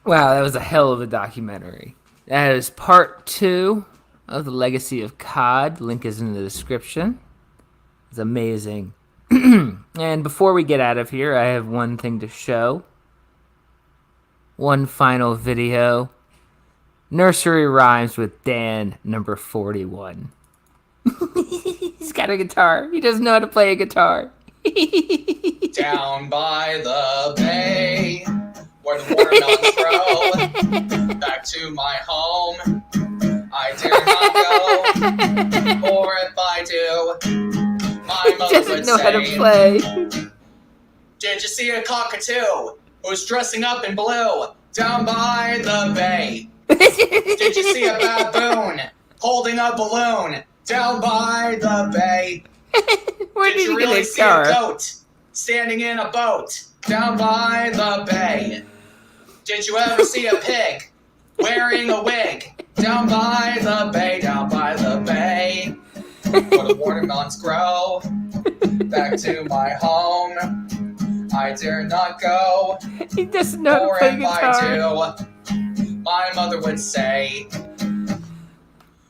Wow, that was a hell of a documentary. That is part 2 of The Legacy of Cawd. Link is in the description. It's amazing. And before we get out of here, I have one thing to show. One final video. Nursery Rhymes with Dan, number 41. He's got a guitar. He doesn't know how to play a guitar. Down by the bay, where the watermelons grow, back to my home, I dare not go, or if I do, my mother would know say, how to play. Did you see a cockatoo who's dressing up in blue down by the bay? Did you see a baboon holding a balloon down by the bay? Where did you really see a goat standing in a boat down by the bay? Did you ever see a pig wearing a wig down by the bay, down by the bay? Where the watermelons grow, back to my home, I dare not go. He doesn't know how to play guitar. If I do, my mother would say,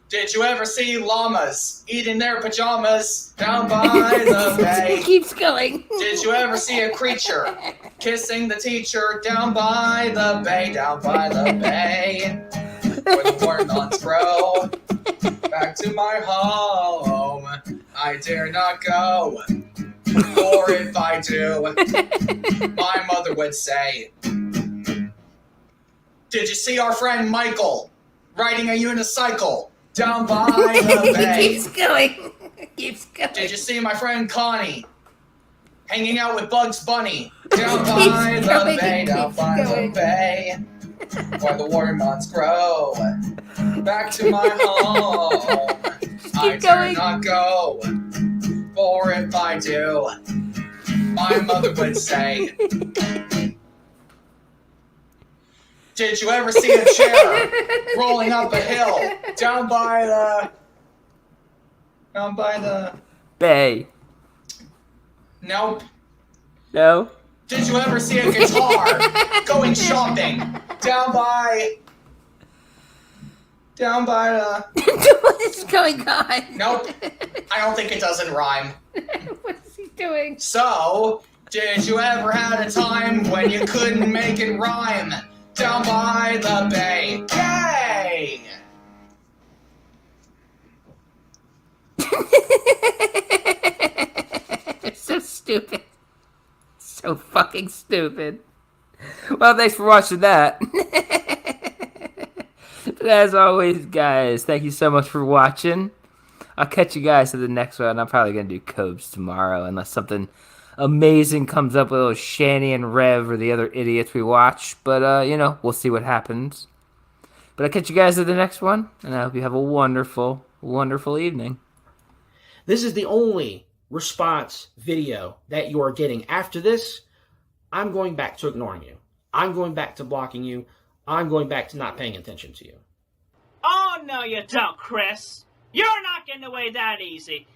did you ever see llamas eating their pajamas down by the bay? He keeps going. Did you ever see a creature kissing the teacher down by the bay, down by the bay? Where the watermelons grow, back to my home, I dare not go. Or if I do, my mother would say, did you see our friend Michael riding a unicycle down by the bay? Keeps going. Keeps going. Did you see my friend Connie hanging out with Bugs Bunny down by the bay, down by the bay, where the watermelons grow? Back to my home, I dare not go, for if I do, my mother would say, did you ever see a chair rolling up a hill down by the bay? Nope. No. Did you ever see a guitar going shopping down by the... What is going on? Nope. I don't think it doesn't rhyme. What is he doing? So, did you ever had a time when you couldn't make it rhyme down by the bay? Yay! It's so stupid. So fucking stupid. Well, thanks for watching that. But as always, guys, thank you so much for watching. I'll catch you guys to the next one. I'm probably going to do Cobes tomorrow, unless something amazing comes up with little Shanny and Rev or the other idiots we watch. But, we'll see what happens. But I'll catch you guys at the next one, and I hope you have a wonderful, wonderful evening. This is the only response video that you are getting. After this, I'm going back to ignoring you. I'm going back to blocking you. I'm going back to not paying attention to you. Oh, no, you don't, Chris. You're not getting away that easy.